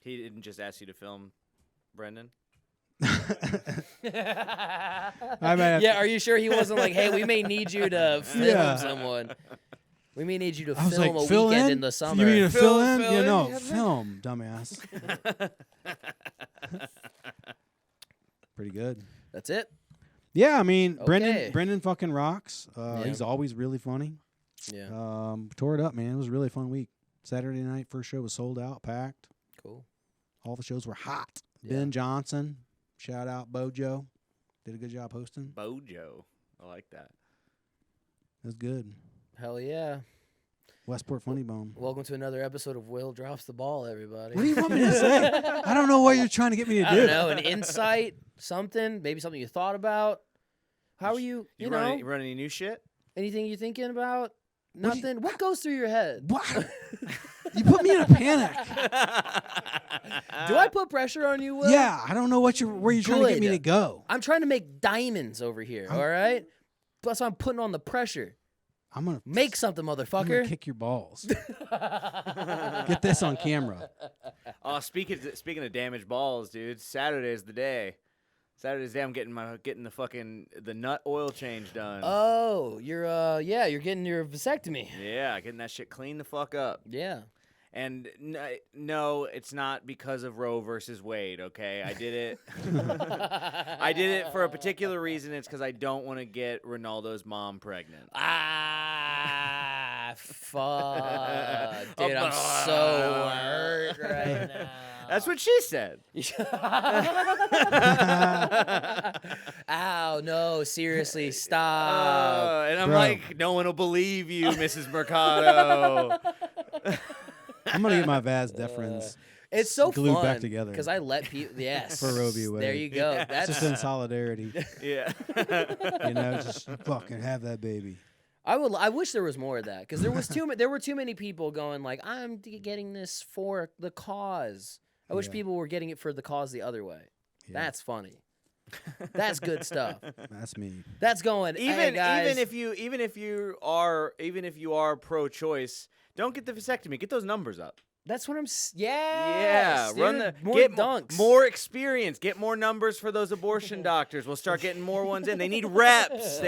He didn't just ask you to film Brendan? I mean, Yeah, are you sure he wasn't like, hey, we may need you to film Yeah. someone. We may need you to I was film like, a fill weekend in? in the summer. You mean to fill in? fill Yeah, in? no, Yeah, film, dumbass. Pretty good. That's it? Yeah, I mean, Okay. Brendan fucking rocks. Yeah. He's always really funny. Yeah. Tore it up, man. It was a really fun week. Saturday night, first show was sold out, packed. Cool. All the shows were hot. Yeah. Ben Johnson, shout out Bojo, did a good job hosting. Bojo. I like that. It was good. Hell yeah. Westport Funny Bone. Welcome to another episode of Will Drops the Ball, everybody. What do you want me to say? I don't know what you're trying to get me to I do. don't know, an insight, something, maybe something you thought about. How are you, you know, You run any new shit? anything you're thinking about? What do you- Nothing? What goes through your head? What? You put me in a panic. Do I put pressure on you, Will? Yeah, I don't know where you're trying to get me Good. to go. I'm trying to make diamonds over here, all right? Plus, I'm putting on the pressure. I'm gonna Make something, I'm gonna motherfucker. kick your balls. Get this on camera. Oh, speaking of damaged balls, dude. Saturday's the day. Saturday's day, I'm getting the nut oil change done. Oh, you're getting your vasectomy. Yeah, getting that shit cleaned the fuck up. Yeah. And no, it's not because of Roe versus Wade, okay? I did it. I did it for a particular reason. It's because I don't want to get Ronaldo's mom pregnant. Fuck. Dude, I'm so hurt right now. That's what she said. Ow, no, seriously, stop. And I'm like, no one will believe you, Mrs. Mercado. I'm gonna get my vas deferens. It's so glued fun back together because I let people. Yes, for Roe v. Wade. There you go. Yeah. That's just in solidarity. Yeah, just fucking have that baby. I wish there was more of that because there were too many people going like, I'm getting this for the cause. I wish people were getting it for the cause the other way. Yeah. That's funny. That's good stuff. That's me. That's going. Hey, guys. even if you are pro-choice, don't get the vasectomy. Get those numbers up. That's what I'm. Yeah. Dude, more get dunks. More experience. Get more numbers for those abortion doctors. We'll start getting more ones in. They need reps.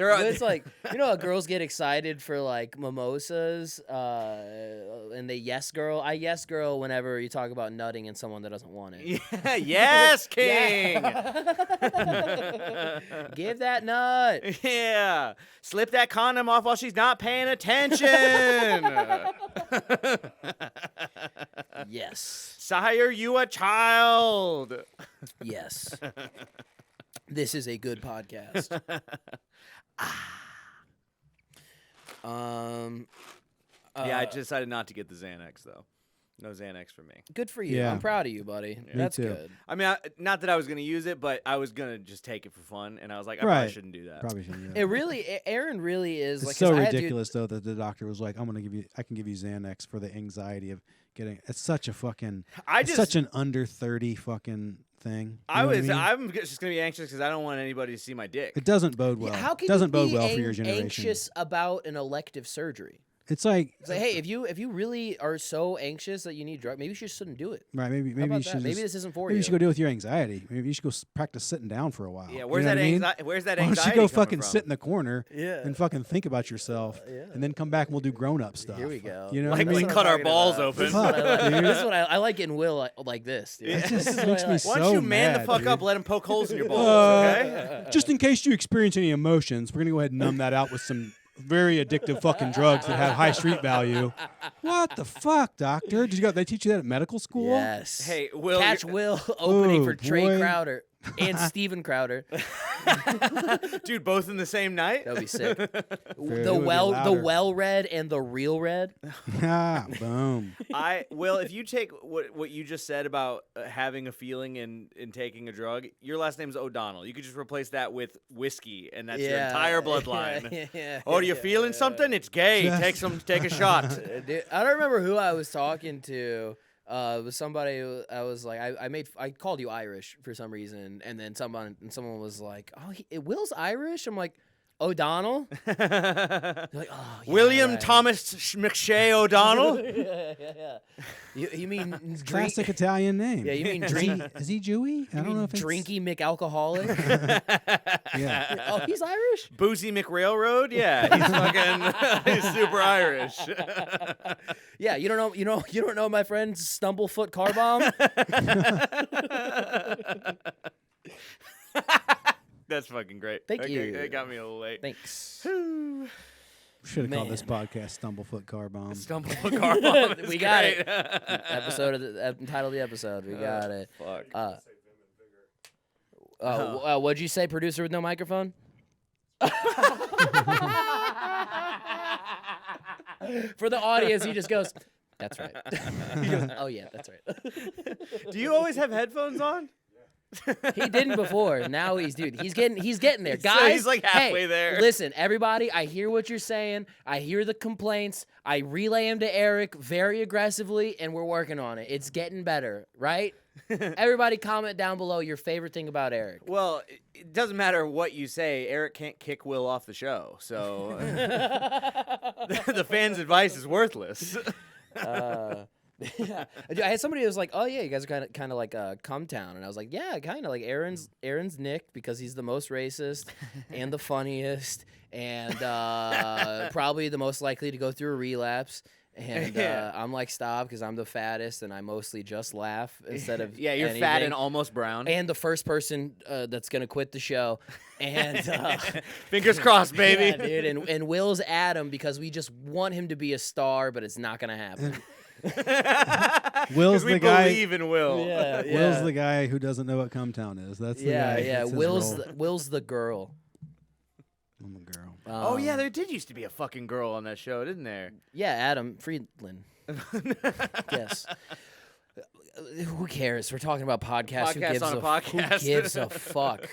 It's like, you know how girls get excited for like mimosas and they yes girl. I yes girl whenever you talk about nutting in someone that doesn't want it. Yeah, yes, king. Give that nut. Yeah. Slip that condom off while she's not paying attention. Yes. Sire, you a child. Yes. This is a good podcast. Yeah, I decided not to get the Xanax though. No Xanax for me. Good for you. Yeah. I'm proud of you, buddy. Yeah. That's Me too. good. I mean, not that I was going to use it, but I was going to just take it for fun, and I was like, I probably shouldn't do that. Probably shouldn't. Do It really, Aaron really is. It's like, so ridiculous though that the doctor was like, I can give you Xanax for the anxiety of getting. It's such a fucking. Such an under 30 fucking thing. You know what I mean? I'm just going to be anxious because I don't want anybody to see my dick. It doesn't bode well. How can doesn't you bode be well for your generation. anxious about an elective surgery? It's like, hey, if you really are so anxious that you need drugs, maybe you just shouldn't do it. Right? Maybe you should. Maybe this isn't for maybe you. you should go deal with your anxiety. Maybe you should go practice sitting down for a while. Yeah, where's that anxiety? Where's that Why anxiety? don't you go coming fucking from? sit in the corner and fucking think about yourself, and then come back and we'll do grown up stuff. Here we go. You know, like what I we mean? cut our balls open. Fuck, dude. This is what I like getting Will like this. Dude. It just makes me so Why don't you man mad, the fuck dude. up? Let him poke holes in your balls, okay? Just in case you experience any emotions, we're gonna go ahead and numb that out with some very addictive fucking drugs that have high street value. What the fuck, doctor? They teach you that at medical school? Yes. Hey, Will. Catch Will opening for Trey boy. Crowder and Steven Crowder. Dude, both in the same night? That would be sick. it would be the louder. well read and the real red. Boom. Will, if you take what you just said about having a feeling and taking a drug, your last name's O'Donnell. You could just replace that with whiskey, and that's your entire bloodline. Are you feeling something? It's gay. Yes. Take a shot. Dude, I don't remember who I was talking to. It was somebody who I was like, I called you Irish for some reason, and then someone was like, oh, Will's Irish? I'm like, O'Donnell? They're like, oh, yeah, William right. Thomas McShay O'Donnell? Yeah. You mean Classic Italian name. Yeah, you mean Is he Jewy? I don't know if it's Drinky McAlcoholic? Yeah. Oh, he's Irish? Boozy McRailroad? Yeah, he's fucking he's super Irish. Yeah, you don't know my friend Stumblefoot Carbomb? That's fucking great. Thank you. That got me a little late. Thanks. Should have called Man. this podcast Stumblefoot Carbomb. Stumblefoot Carbomb. We got it. Episode of entitle of the episode. We got it. Fuck. What'd you say, producer with no microphone? For the audience, he just goes, "That's right." He goes, "Oh yeah, that's right." Do you always have headphones on? He didn't before. Now he's getting there. So Guys, he's like halfway there. Listen, everybody, I hear what you're saying. I hear the complaints. I relay them to Eric very aggressively, and we're working on it. It's getting better, right? Everybody comment down below your favorite thing about Eric. Well, it doesn't matter what you say. Eric can't kick Will off the show, so the fans' advice is worthless. Yeah. I had somebody who was like, "Oh yeah, you guys are kind of like Cum Town," and I was like, "Yeah, kind of like Aaron's Nick because he's the most racist and the funniest and probably the most likely to go through a relapse." And I'm like, stop, because I'm the fattest and I mostly just laugh instead of you're anything. fat and almost brown. And the first person that's going to quit the show. And fingers crossed, baby. Yeah, dude. And Will's Adam because we just want him to be a star, but it's not going to happen. Will's the guy. Believe in Will. Yeah, Will's the guy who doesn't know what Cum Town is. That's the guy. Yeah. That's his role. Will's the girl. I'm a girl. Oh yeah, there did used to be a fucking girl on that show, didn't there? Yeah, Adam Friedland. Yes. Who cares? We're talking about podcasts. Who gives a fuck?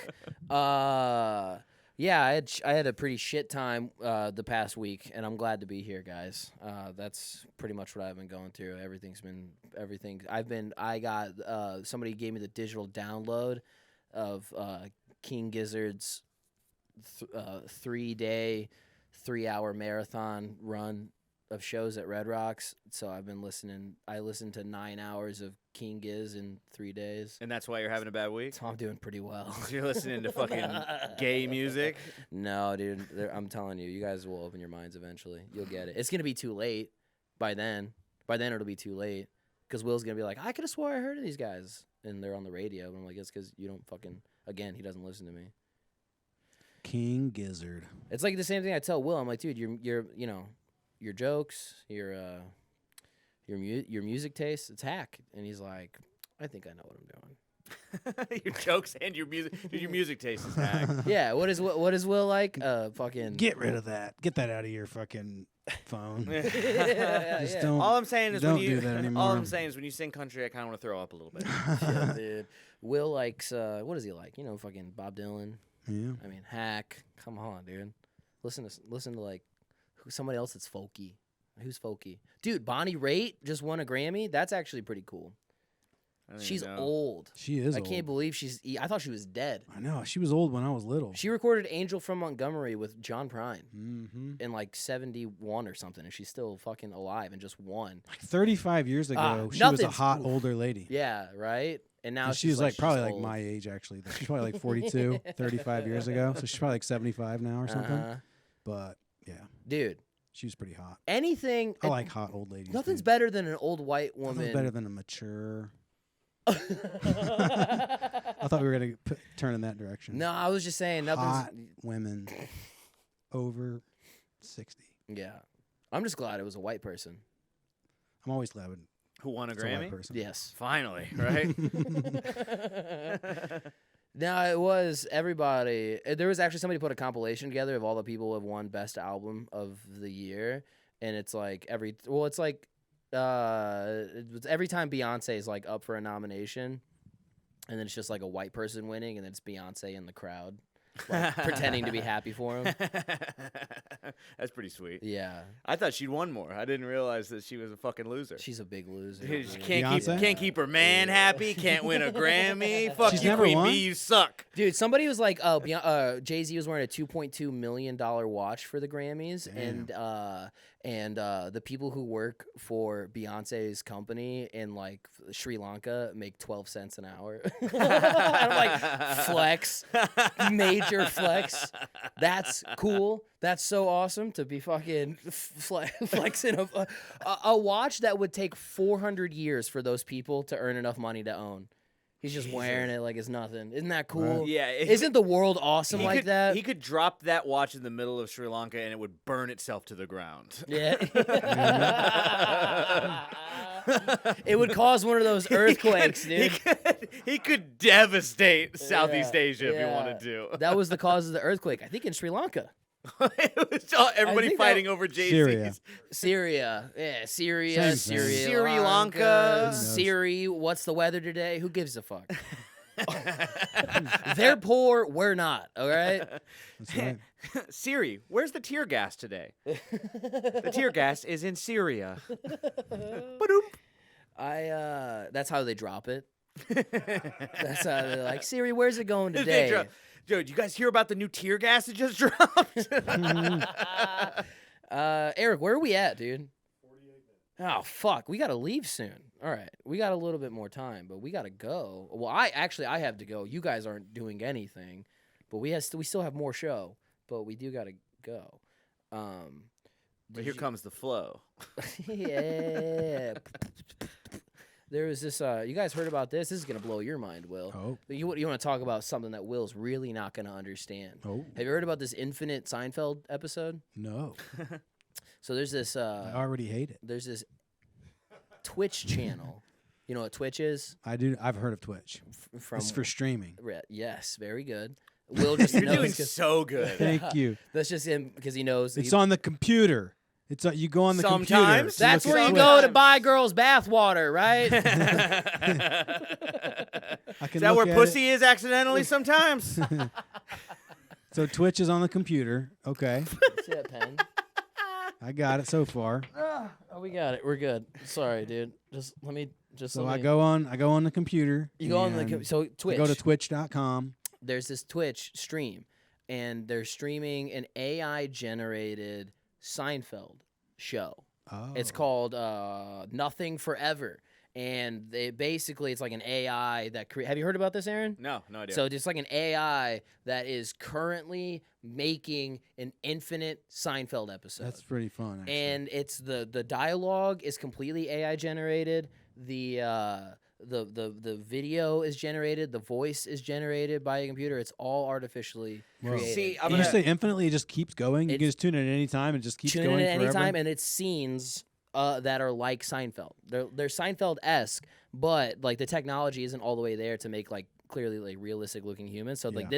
Yeah, I had a pretty shit time the past week, and I'm glad to be here, guys. That's pretty much what I've been going through. I got somebody gave me the digital download of King Gizzard's 3-day, 3-hour marathon run of shows at Red Rocks. So I've been listening. I listened to 9 hours of King Giz in 3 days. And that's why you're having a bad week? So I'm doing pretty well. You're listening to fucking gay music? No, dude. I'm telling you, you guys will open your minds eventually. You'll get it. It's going to be too late by then. By then it'll be too late. Because Will's going to be like, I could have swore I heard of these guys. And they're on the radio. And I'm like, it's because you don't fucking... Again, he doesn't listen to me. King Gizzard. It's like the same thing I tell Will. I'm like, dude, your jokes, your music taste, it's hack. And he's like, I think I know what I'm doing. Your jokes and your music, dude, your music taste is hack. Yeah, what is Will like? Fucking get rid of that. Get that out of your fucking phone. Just don't. All I'm saying is don't do that anymore. all I'm saying is when you sing country, I kind of want to throw up a little bit. Yeah, dude. Will likes what does he like? Fucking Bob Dylan. Yeah. I mean, hack. Come on, dude. Listen to like somebody else that's folky. Who's folky? Dude, Bonnie Raitt just won a Grammy. That's actually pretty cool. She's old. She is. I can't believe I thought she was dead. I know. She was old when I was little. She recorded "Angel from Montgomery" with John Prine Mm-hmm. in like 71 or something, and she's still fucking alive and just won. Like 35 years ago, she was a hot older lady. Yeah, right. And now and she's like probably like old. my age actually. She's probably like 42, 35 years ago. So she's probably like 75 now or something. But yeah, dude, she was pretty hot. Anything. I like hot old ladies. Nothing's dude. better than an old white woman. Nothing's better than a mature. I thought we were gonna turn in that direction. No, I was just saying nothing's hot women over 60. Yeah, I'm just glad it was a white person. I'm always glad when Who won a it's a white Grammy? person. Yes. Finally, right? No, it was everybody. There was actually somebody put a compilation together of all the people who have won Best Album of the Year, and it's like every time Beyonce is like up for a nomination, and then it's just like a white person winning, and then it's Beyonce in the crowd, like, pretending to be happy for him. That's pretty sweet. Yeah, I thought she'd won more. I didn't realize that she was a fucking loser. she's a big loser. She Beyonce? can't keep her man happy. Can't win a Grammy. Fuck She's you, never Queen won? Bee. You suck. Dude, somebody was like, Jay-Z was wearing a $2.2 million watch for the Grammys, and the people who work for Beyonce's company in like Sri Lanka make 12 cents an hour. I'm like, flex, major flex. That's cool. That's so awesome to be fucking flexing a watch that would take 400 years for those people to earn enough money to own. He's just wearing it like it's nothing. Isn't that cool? Right. Yeah. Isn't the world awesome like that? He could drop that watch in the middle of Sri Lanka and it would burn itself to the ground. Yeah. It would cause one of those earthquakes, dude. He could devastate Southeast Asia if he wanted to. That was the cause of the earthquake, I think, in Sri Lanka. It was everybody fighting over Jay-Z's. Syria. Yeah, Syria, Same thing. Sri Lanka. Siri, what's the weather today? Who gives a fuck? They're poor, we're not, all right? That's right. Siri, where's the tear gas today? The tear gas is in Syria. Ba-doom. That's how they drop it. That's how they're like, Siri, where's it going today? Joe, did you guys hear about the new tear gas that just dropped? Eric, where are we at, dude? 48 minutes. Oh, fuck. We got to leave soon. All right. We got a little bit more time, but we got to go. Well, I have to go. You guys aren't doing anything, but we still have more show, but we do got to go. But here comes the flow. Yeah. There was this, you guys heard about this? This is going to blow your mind, Will. Oh. You want to talk about something that Will's really not going to understand. Oh. Have you heard about this Infinite Seinfeld episode? No. So there's this. I already hate it. There's this Twitch channel. You know what Twitch is? I do. I've heard of Twitch. It's for streaming. Yes, very good. Will just You're knows doing so good. Thank you. That's just him because he knows. It's on the computer. It's you go on the computer. Sometimes. That's look where at you Twitch. go to buy girls' bathwater, right? I can Is that look where at pussy is accidentally sometimes? it. So Twitch is on the computer. Okay. See that pen? I got it so far. Oh, we got it. We're good. Sorry, dude. So I go on the computer. You go on so Twitch. I go to twitch.com. There's this Twitch stream, and they're streaming an AI-generated Seinfeld show. Oh. It's called Nothing Forever, and it's like an AI that have you heard about this, Aaron? No idea. So just like an AI that is currently making an infinite Seinfeld episode. That's pretty fun, actually. And it's the dialogue is completely AI generated. The video is generated. The voice is generated by a computer. It's all artificially created. See, you say infinitely, it just keeps going. You can just tune in at any time. It just keeps going forever. Tune in at any time, and it's scenes that are like Seinfeld. They're Seinfeld-esque, but like the technology isn't all the way there to make like clearly like realistic looking humans. So like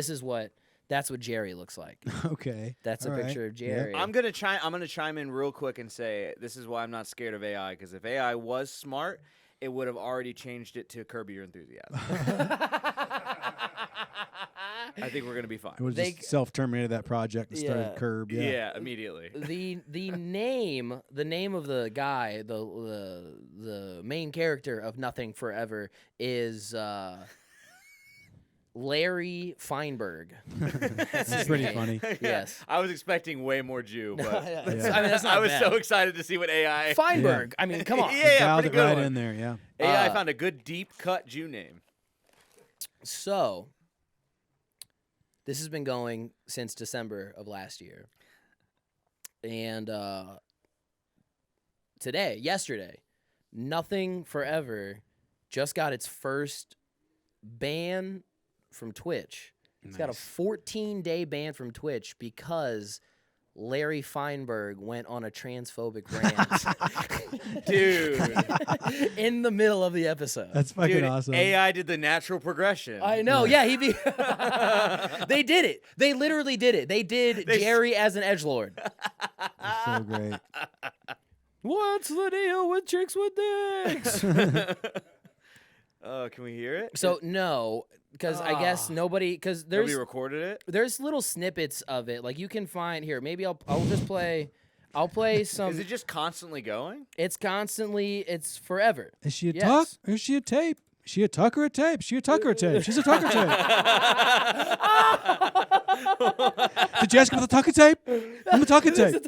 that's what Jerry looks like. Okay. That's a picture of Jerry. I'm gonna chime in real quick and say this is why I'm not scared of AI, because if AI was smart, it would have already changed it to Curb Your Enthusiasm. I think we're gonna be fine. It was just self-terminated that project and started Curb. Yeah, immediately. The name of the guy, the main character of Nothing Forever is Larry Feinberg. That's pretty funny. Yes. I was expecting way more Jew, but I mean, that's not I was bad. so excited to see what AI. Feinberg. I mean, come on. Yeah, pretty it good right one. in there, yeah. AI found a good deep cut Jew name. So, this has been going since December of last year. And yesterday, Nothing Forever just got its first ban from Twitch. It's got a 14-day ban from Twitch because Larry Feinberg went on a transphobic rant. Dude. In the middle of the episode. That's fucking awesome. AI did the natural progression. I know. Yeah, they did it. They literally did it. They did Jerry as an edgelord. That's so great. What's the deal with chicks with dicks? Can we hear it? So no, because I guess nobody recorded it. There's little snippets of it. Like you can find here. Maybe I'll just play. I'll play some. Is it just constantly going? It's constantly. It's forever. Is she a tuck or is she a tape? Is she a tuck or a tape? She a tuck or a tape? She's a tuck or tape. Did you ask about the tucker tape? I'm a tucker tape.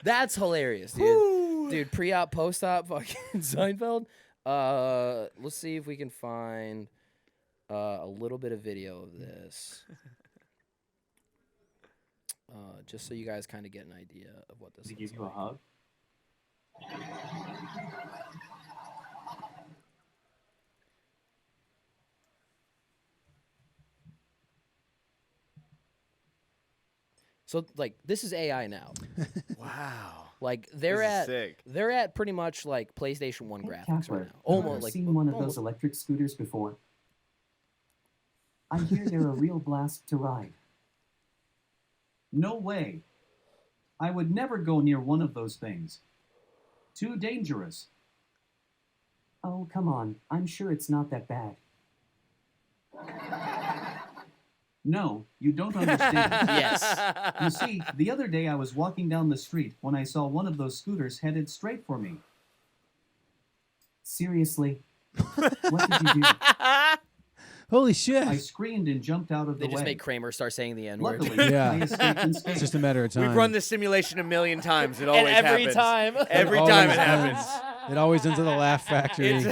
That's hilarious, dude. Dude, pre-op, post-op, fucking Seinfeld. Let's see if we can find a little bit of video of this. Just so you guys kind of get an idea of what this is. Does he give you a hug? So like this is AI now. Wow. Like This is sick. they're at pretty much like PlayStation 1 Hey, graphics Casper, right now. Almost I've like seen one of almost- those electric scooters before. I hear they're a real blast to ride. No way. I would never go near one of those things. Too dangerous. Oh, come on. I'm sure it's not that bad. No, you don't understand. Yes. You see, the other day I was walking down the street when I saw one of those scooters headed straight for me. Seriously? What did you do? Holy shit. I screamed and jumped out of They the just way. make Kramer start saying the N-word. Luckily, Yeah. I escaped unscathed. It's just a matter of time. We've run this simulation a million times. It always And every happens. time. Every always time it ends. happens. It always ends in the laugh factory.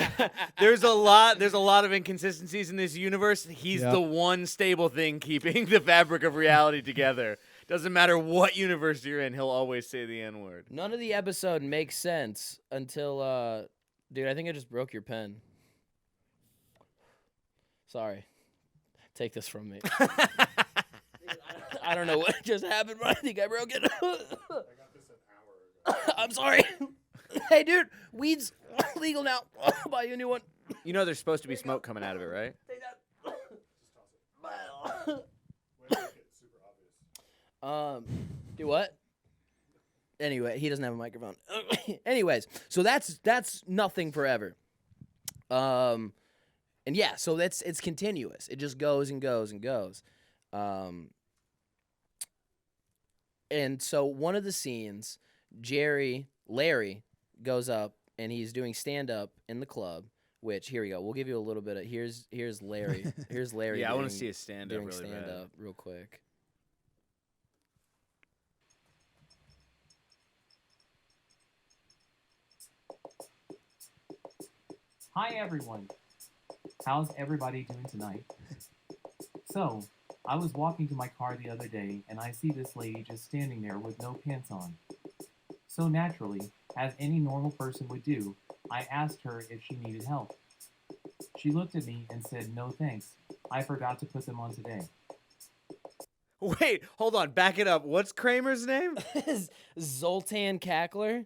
There's a lot of inconsistencies in this universe. He's Yep. the one stable thing keeping the fabric of reality together. Doesn't matter what universe you're in, he'll always say the N-word. None of the episode makes sense until, dude, I think I just broke your pen. Sorry. Take this from me. I don't know what just happened, but I think I broke it. I got this an hour ago. I'm sorry. Hey, dude, weed's legal now. I'll buy you a new one. You know there's supposed to be smoke coming out of it, right? Take that. Way to make it super obvious. Do what? Anyway, he doesn't have a microphone. Anyways, so that's nothing forever. And yeah, so it's continuous. It just goes and goes and goes. And so one of the scenes, Larry goes up and he's doing stand up in the club. Which here we go. We'll give you a little bit of here's Larry. Here's Larry. Yeah, I want to see a stand up doing really stand bad. up real quick. Hi everyone. How's everybody doing tonight? So, I was walking to my car the other day and I see this lady just standing there with no pants on. So naturally, as any normal person would do, I asked her if she needed help. She looked at me and said, "No thanks. I forgot to put them on today." Wait, hold on. Back it up. What's Kramer's name? Zoltan Cackler.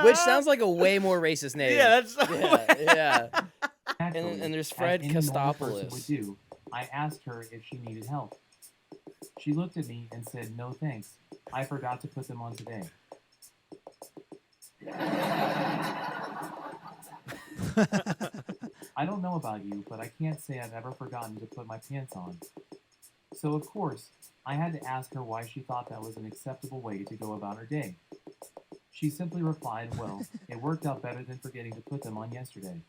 Which sounds like a way more racist name. Yeah, that's yeah. Naturally, And there's Fred as any normal person Kostopoulos. would do, I asked her if she needed help. She looked at me and said, "No thanks. I forgot to put them on today." I don't know about you, but I can't say I've ever forgotten to put my pants on. So of course, I had to ask her why she thought that was an acceptable way to go about her day. She simply replied, "Well, it worked out better than forgetting to put them on yesterday."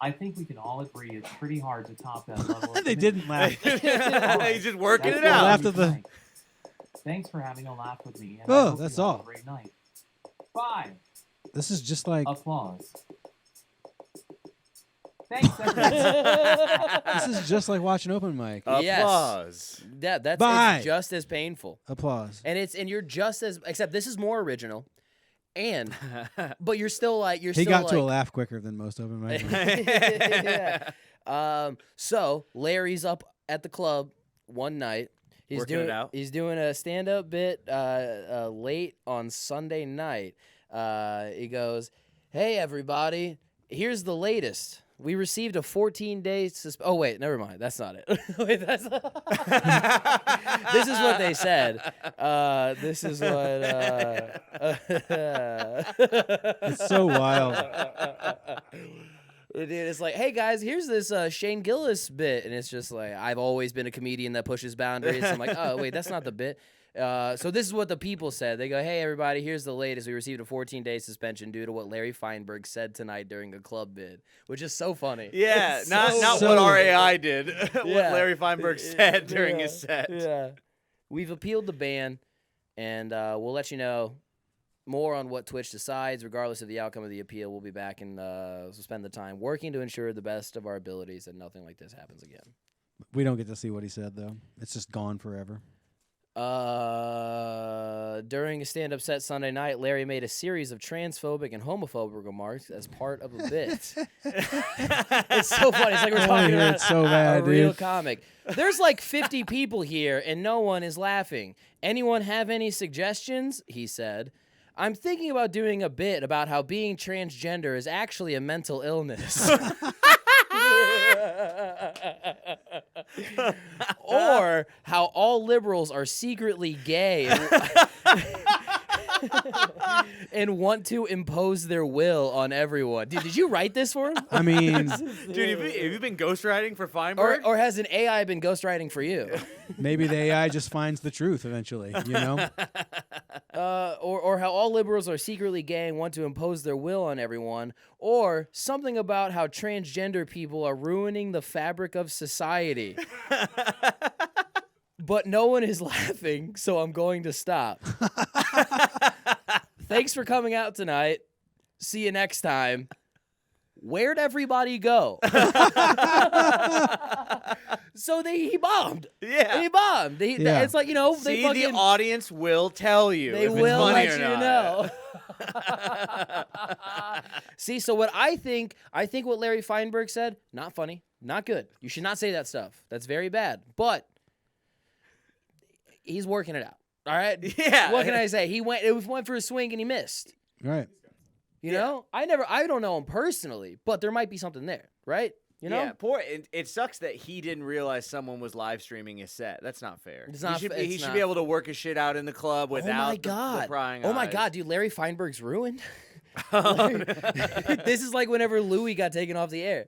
I think we can all agree it's pretty hard to top that level of They didn't laugh. He's just working it That's all out. Laughed for at the- tonight. Thanks for having a laugh with me. And Oh, I hope that's you have all. a great night. Bye. This is just like Applause. Thanks, everyone. this is just like watching open mic. Yes. Applause. That's Bye. it's just as painful. Applause. And you're just as except this is more original. And but you're still like He still got like, to a laugh quicker than most open mic. Yeah. So Larry's up at the club one night. Working it out. He's doing a stand-up bit late on Sunday night. He goes, "Hey everybody, here's the latest. We received a 14-day Oh wait, never mind. That's not it. Wait, that's this is what they said. This is what. It's so wild. Dude, it's like, hey guys, here's this Shane Gillis bit, and it's just like, I've always been a comedian that pushes boundaries. I'm like, oh wait, that's not the bit. So this is what the people said. They go, hey everybody, here's the latest. We received a 14-day suspension due to what Larry Feinberg said tonight during a club bid, which is so funny. Yeah, It's not so- what RAI did. What Yeah. Larry Feinberg said during his set. Yeah, we've appealed the ban, and we'll let you know more on what Twitch decides. Regardless of the outcome of the appeal, we'll be back and spend the time working to ensure the best of our abilities that nothing like this happens again. We don't get to see what he said though. It's just gone forever. During a stand-up set Sunday night, Larry made a series of transphobic and homophobic remarks as part of a bit. It's so funny. It's like we're talking about It's so bad, a real dude. comic. There's like 50 people here, and no one is laughing. Anyone have any suggestions? He said. I'm thinking about doing a bit about how being transgender is actually a mental illness. Or how all liberals are secretly gay. and want to impose their will on everyone. Dude, did you write this for him? I mean, Dude, have you been ghostwriting for Feinberg? Or has an AI been ghostwriting for you? maybe the AI just finds the truth eventually, you know? Or how all liberals are secretly gay and want to impose their will on everyone, or something about how transgender people are ruining the fabric of society. But no one is laughing, so I'm going to stop. Thanks for coming out tonight. See you next time. Where'd everybody go? So he bombed. Yeah. He bombed. It's like, they See, fucking, the audience will tell you. they if will it's funny let or you not. know. See, so what I think what Larry Feinberg said, not funny, not good. You should not say that stuff. That's very bad. But he's working it out. All right? Yeah. What can I say? He went for a swing and he missed. Right. You know? I don't know him personally, but there might be something there, right? You know? Yeah, it sucks that he didn't realize someone was live streaming his set. That's not fair. It's not, he should be able to work his shit out in the club without the prying Oh my eyes. God, dude, Larry Feinberg's ruined. Oh, This is like whenever Louis got taken off the air.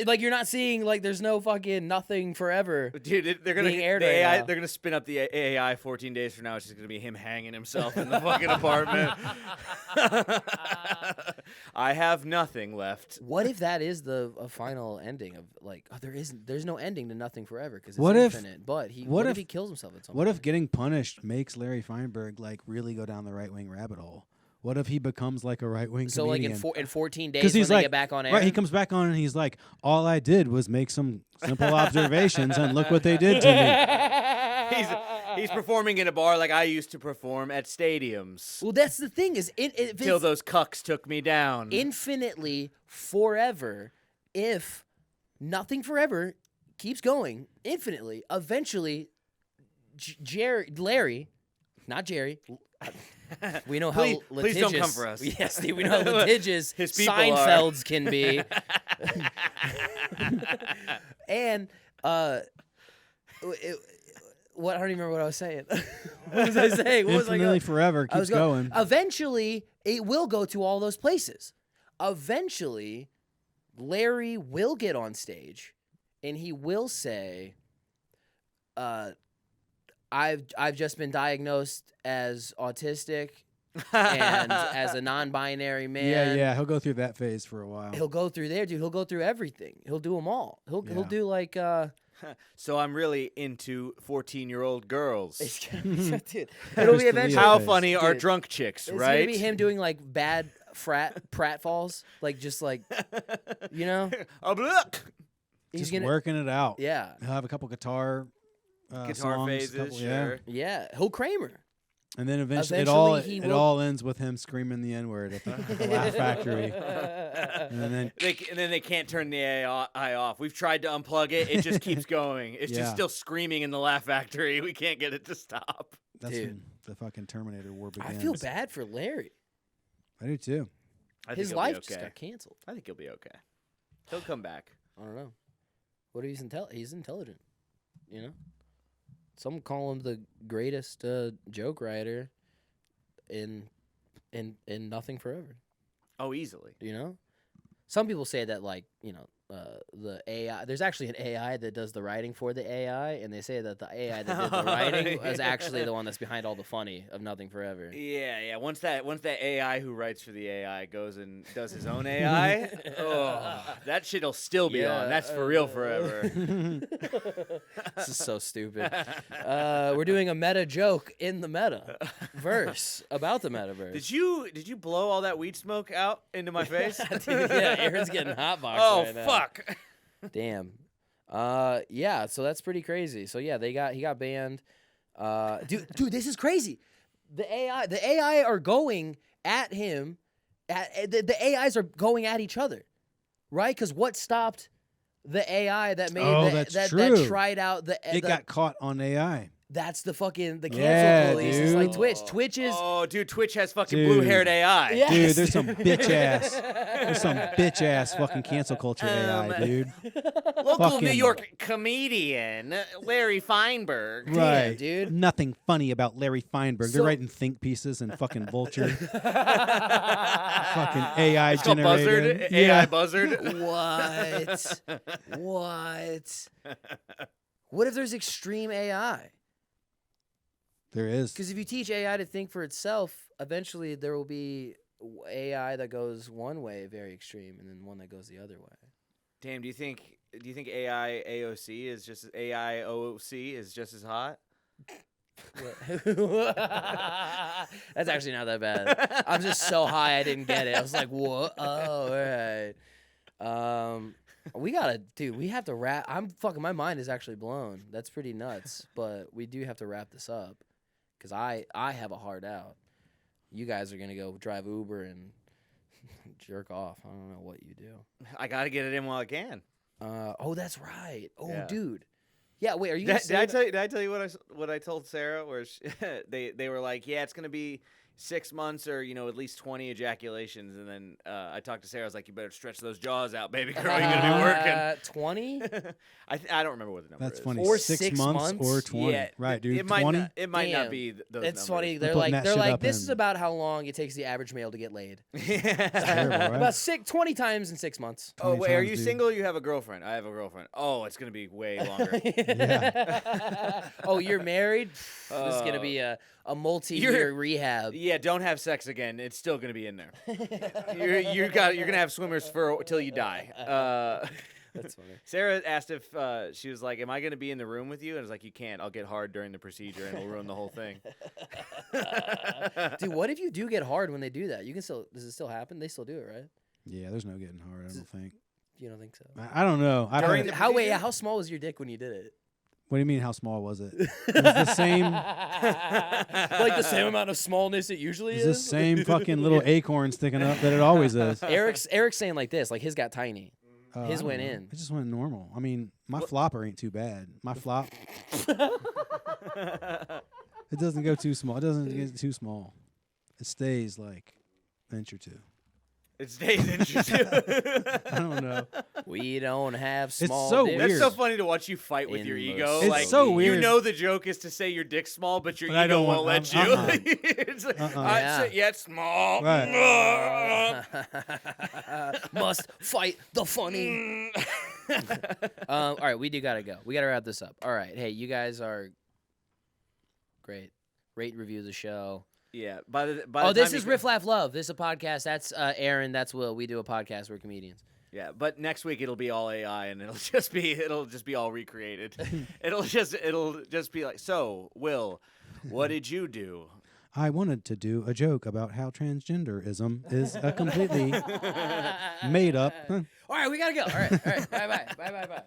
Like you're not seeing there's no fucking nothing forever. Dude, they're gonna being aired the right AI. now. They're gonna spin up the AI 14 days from now. It's just gonna be him hanging himself in the fucking apartment. I have nothing left. What if that is the final ending of there's no ending to Nothing Forever because it's What if- infinite. But what if if- he kills himself at some What point? if getting punished makes Larry Feinberg really go down the right wing rabbit hole? What if he becomes like a right wing So comedian? in 14 days 'Cause when he's they like- get back on air? Right, he comes back on and he's like, all I did was make some simple observations and look what they did to me. He's performing in a bar like I used to perform at stadiums. Well, that's the thing is Till those cucks took me down. infinitely forever. If Nothing Forever keeps going infinitely, eventually, Larry, not Jerry. We know how litigious. Please don't come for us. Yes, we know how litigious His people are. Seinfelds can be. And what I don't even remember what I was saying. What was I saying? What was I Infinitely going? forever I was keeps going. Eventually, it will go to all those places. Eventually, Larry will get on stage, and he will say, "I've just been diagnosed as autistic and as a non-binary man." Yeah, he'll go through that phase for a while. He'll go through there, dude. He'll go through everything. He'll do them all. He'll do like. So I'm really into 14-year-old girls. Dude, it'll be Crystal eventually. Leo How face. funny are Dude, drunk chicks, It's right? gonna be him doing like bad pratfalls, like just like, you know. Oh, look. He's Just gonna working it out. yeah He'll have a couple guitar songs, phases, couple- sure. yeah. He'll Kramer. And then eventually, Eventually he it will- all ends with him screaming the N-word at the Laugh Factory. And then And then they can't turn the AI off. We've tried to unplug it. It just keeps going. It's Yeah. just still screaming in the Laugh Factory. We can't get it to stop. that's Dude. when the fucking Terminator War I begins. feel bad for Larry. I do too. I think His he'll life be just okay. got canceled. I think he'll be okay. He'll come back. I don't know. What if he's intelligent? You know. Some call him the greatest joke writer in Nothing Forever. Oh, easily. You know. Some people say that the AI. There's actually an AI that does the writing for the AI, and they say that the AI that did the writing is actually the one that's behind all the funny of Nothing Forever. Yeah. Once that AI who writes for the AI goes and does his own AI, that shit'll still be on. That's for real forever. This is so stupid. We're doing a meta joke in the meta verse about the metaverse. Did you blow all that weed smoke out into my face? Dude, yeah, Aaron's getting hotboxed Oh right now. fuck. Damn. Yeah, so that's pretty crazy. So yeah, he got banned. Dude, this is crazy. The AI are going at him. The AIs are going at each other, right? Because what stopped the AI that made Oh, that's that true. tried out It got caught on AI. That's the cancel police. Dude. It's like Twitch. Twitch is. Oh, dude, Twitch has fucking blue-haired AI. Yeah. Dude, Yes. there's some bitch ass fucking cancel culture AI, dude. Local Fucking- New York comedian Larry Feinberg. Right, dude. Nothing funny about Larry Feinberg. They're So- writing think pieces and fucking Vulture. Fucking AI It's called generated. Buzzard. AI Buzzard. What? What if there's extreme AI? There is. Because if you teach AI to think for itself, eventually there will be AI that goes one way, very extreme, and then one that goes the other way. Damn, do you think AI AOC is just AI OC is just as hot? That's actually not that bad. I'm just so high I didn't get it. I was like, what? Oh, all right. We have to wrap. My mind is actually blown. That's pretty nuts. But we do have to wrap this up because I have a hard out. You guys are gonna go drive Uber and jerk off. I don't know what you do. I gotta get it in while I can. Oh, that's right. Oh, Yeah. dude. Yeah. Wait, are you? Did I tell you what I told Sarah? Where they were like, yeah, it's gonna be 6 months or at least 20 ejaculations, and then I talked to Sarah. I was like, you better stretch those jaws out, baby girl. You're gonna be working. 20. I don't remember what the number That's is. funny. Or 6 months? or 20. Yeah, Right, dude. It might 20. not, Damn. not be those It's numbers. funny. They're They're putting like, that shit up this in- is about how long it takes the average male to get laid. Terrible, right? About 20 times in 6 months. Oh, 20 wait, are times, you dude. single or you have a girlfriend? I have a girlfriend. Oh, it's going to be way longer. Oh, you're married? This is gonna be a multi-year rehab. Yeah, don't have sex again. It's still going to be in there. you're going to have swimmers till you die. That's funny. Sarah asked if she was like, am I going to be in the room with you? And I was like, you can't. I'll get hard during the procedure and it'll ruin the whole thing. Dude, what if you do get hard when they do that? Does it still happen? They still do it, right? Yeah, there's no getting hard, I don't think. You don't think so? I don't know. How small was your dick when you did it? What do you mean, how small was it? It was the same. Like the same amount of smallness it usually It's the is? same fucking little acorn sticking up that it always is. Eric's saying like this, like his got tiny. His I don't went know. in. It just went normal. I mean, my flopper ain't too bad. My flop. It doesn't go too small. It doesn't get too small. It stays like an inch or two. It stays interesting. I don't know. We don't have small so dicks. weird. That's so funny to watch you fight with In your the ego. It's like, so You weird. know the joke is to say your dick's small, but your But I ego don't won't want- let you. uh-uh. It's like, Yeah. yeah, it's small. Right. Must fight the funny. All right, we do gotta go. We gotta wrap this up. All right, hey, you guys are great. Rate and review the show. Yeah. By the This time is you- Riff Laugh Love. This is a podcast. That's Aaron. That's Will. We do a podcast. We're comedians. Yeah, but next week it'll be all AI and it'll just be all recreated. it'll just be like, so Will, what did you do? I wanted to do a joke about how transgenderism is a completely made up. All right, we gotta go. All right, bye.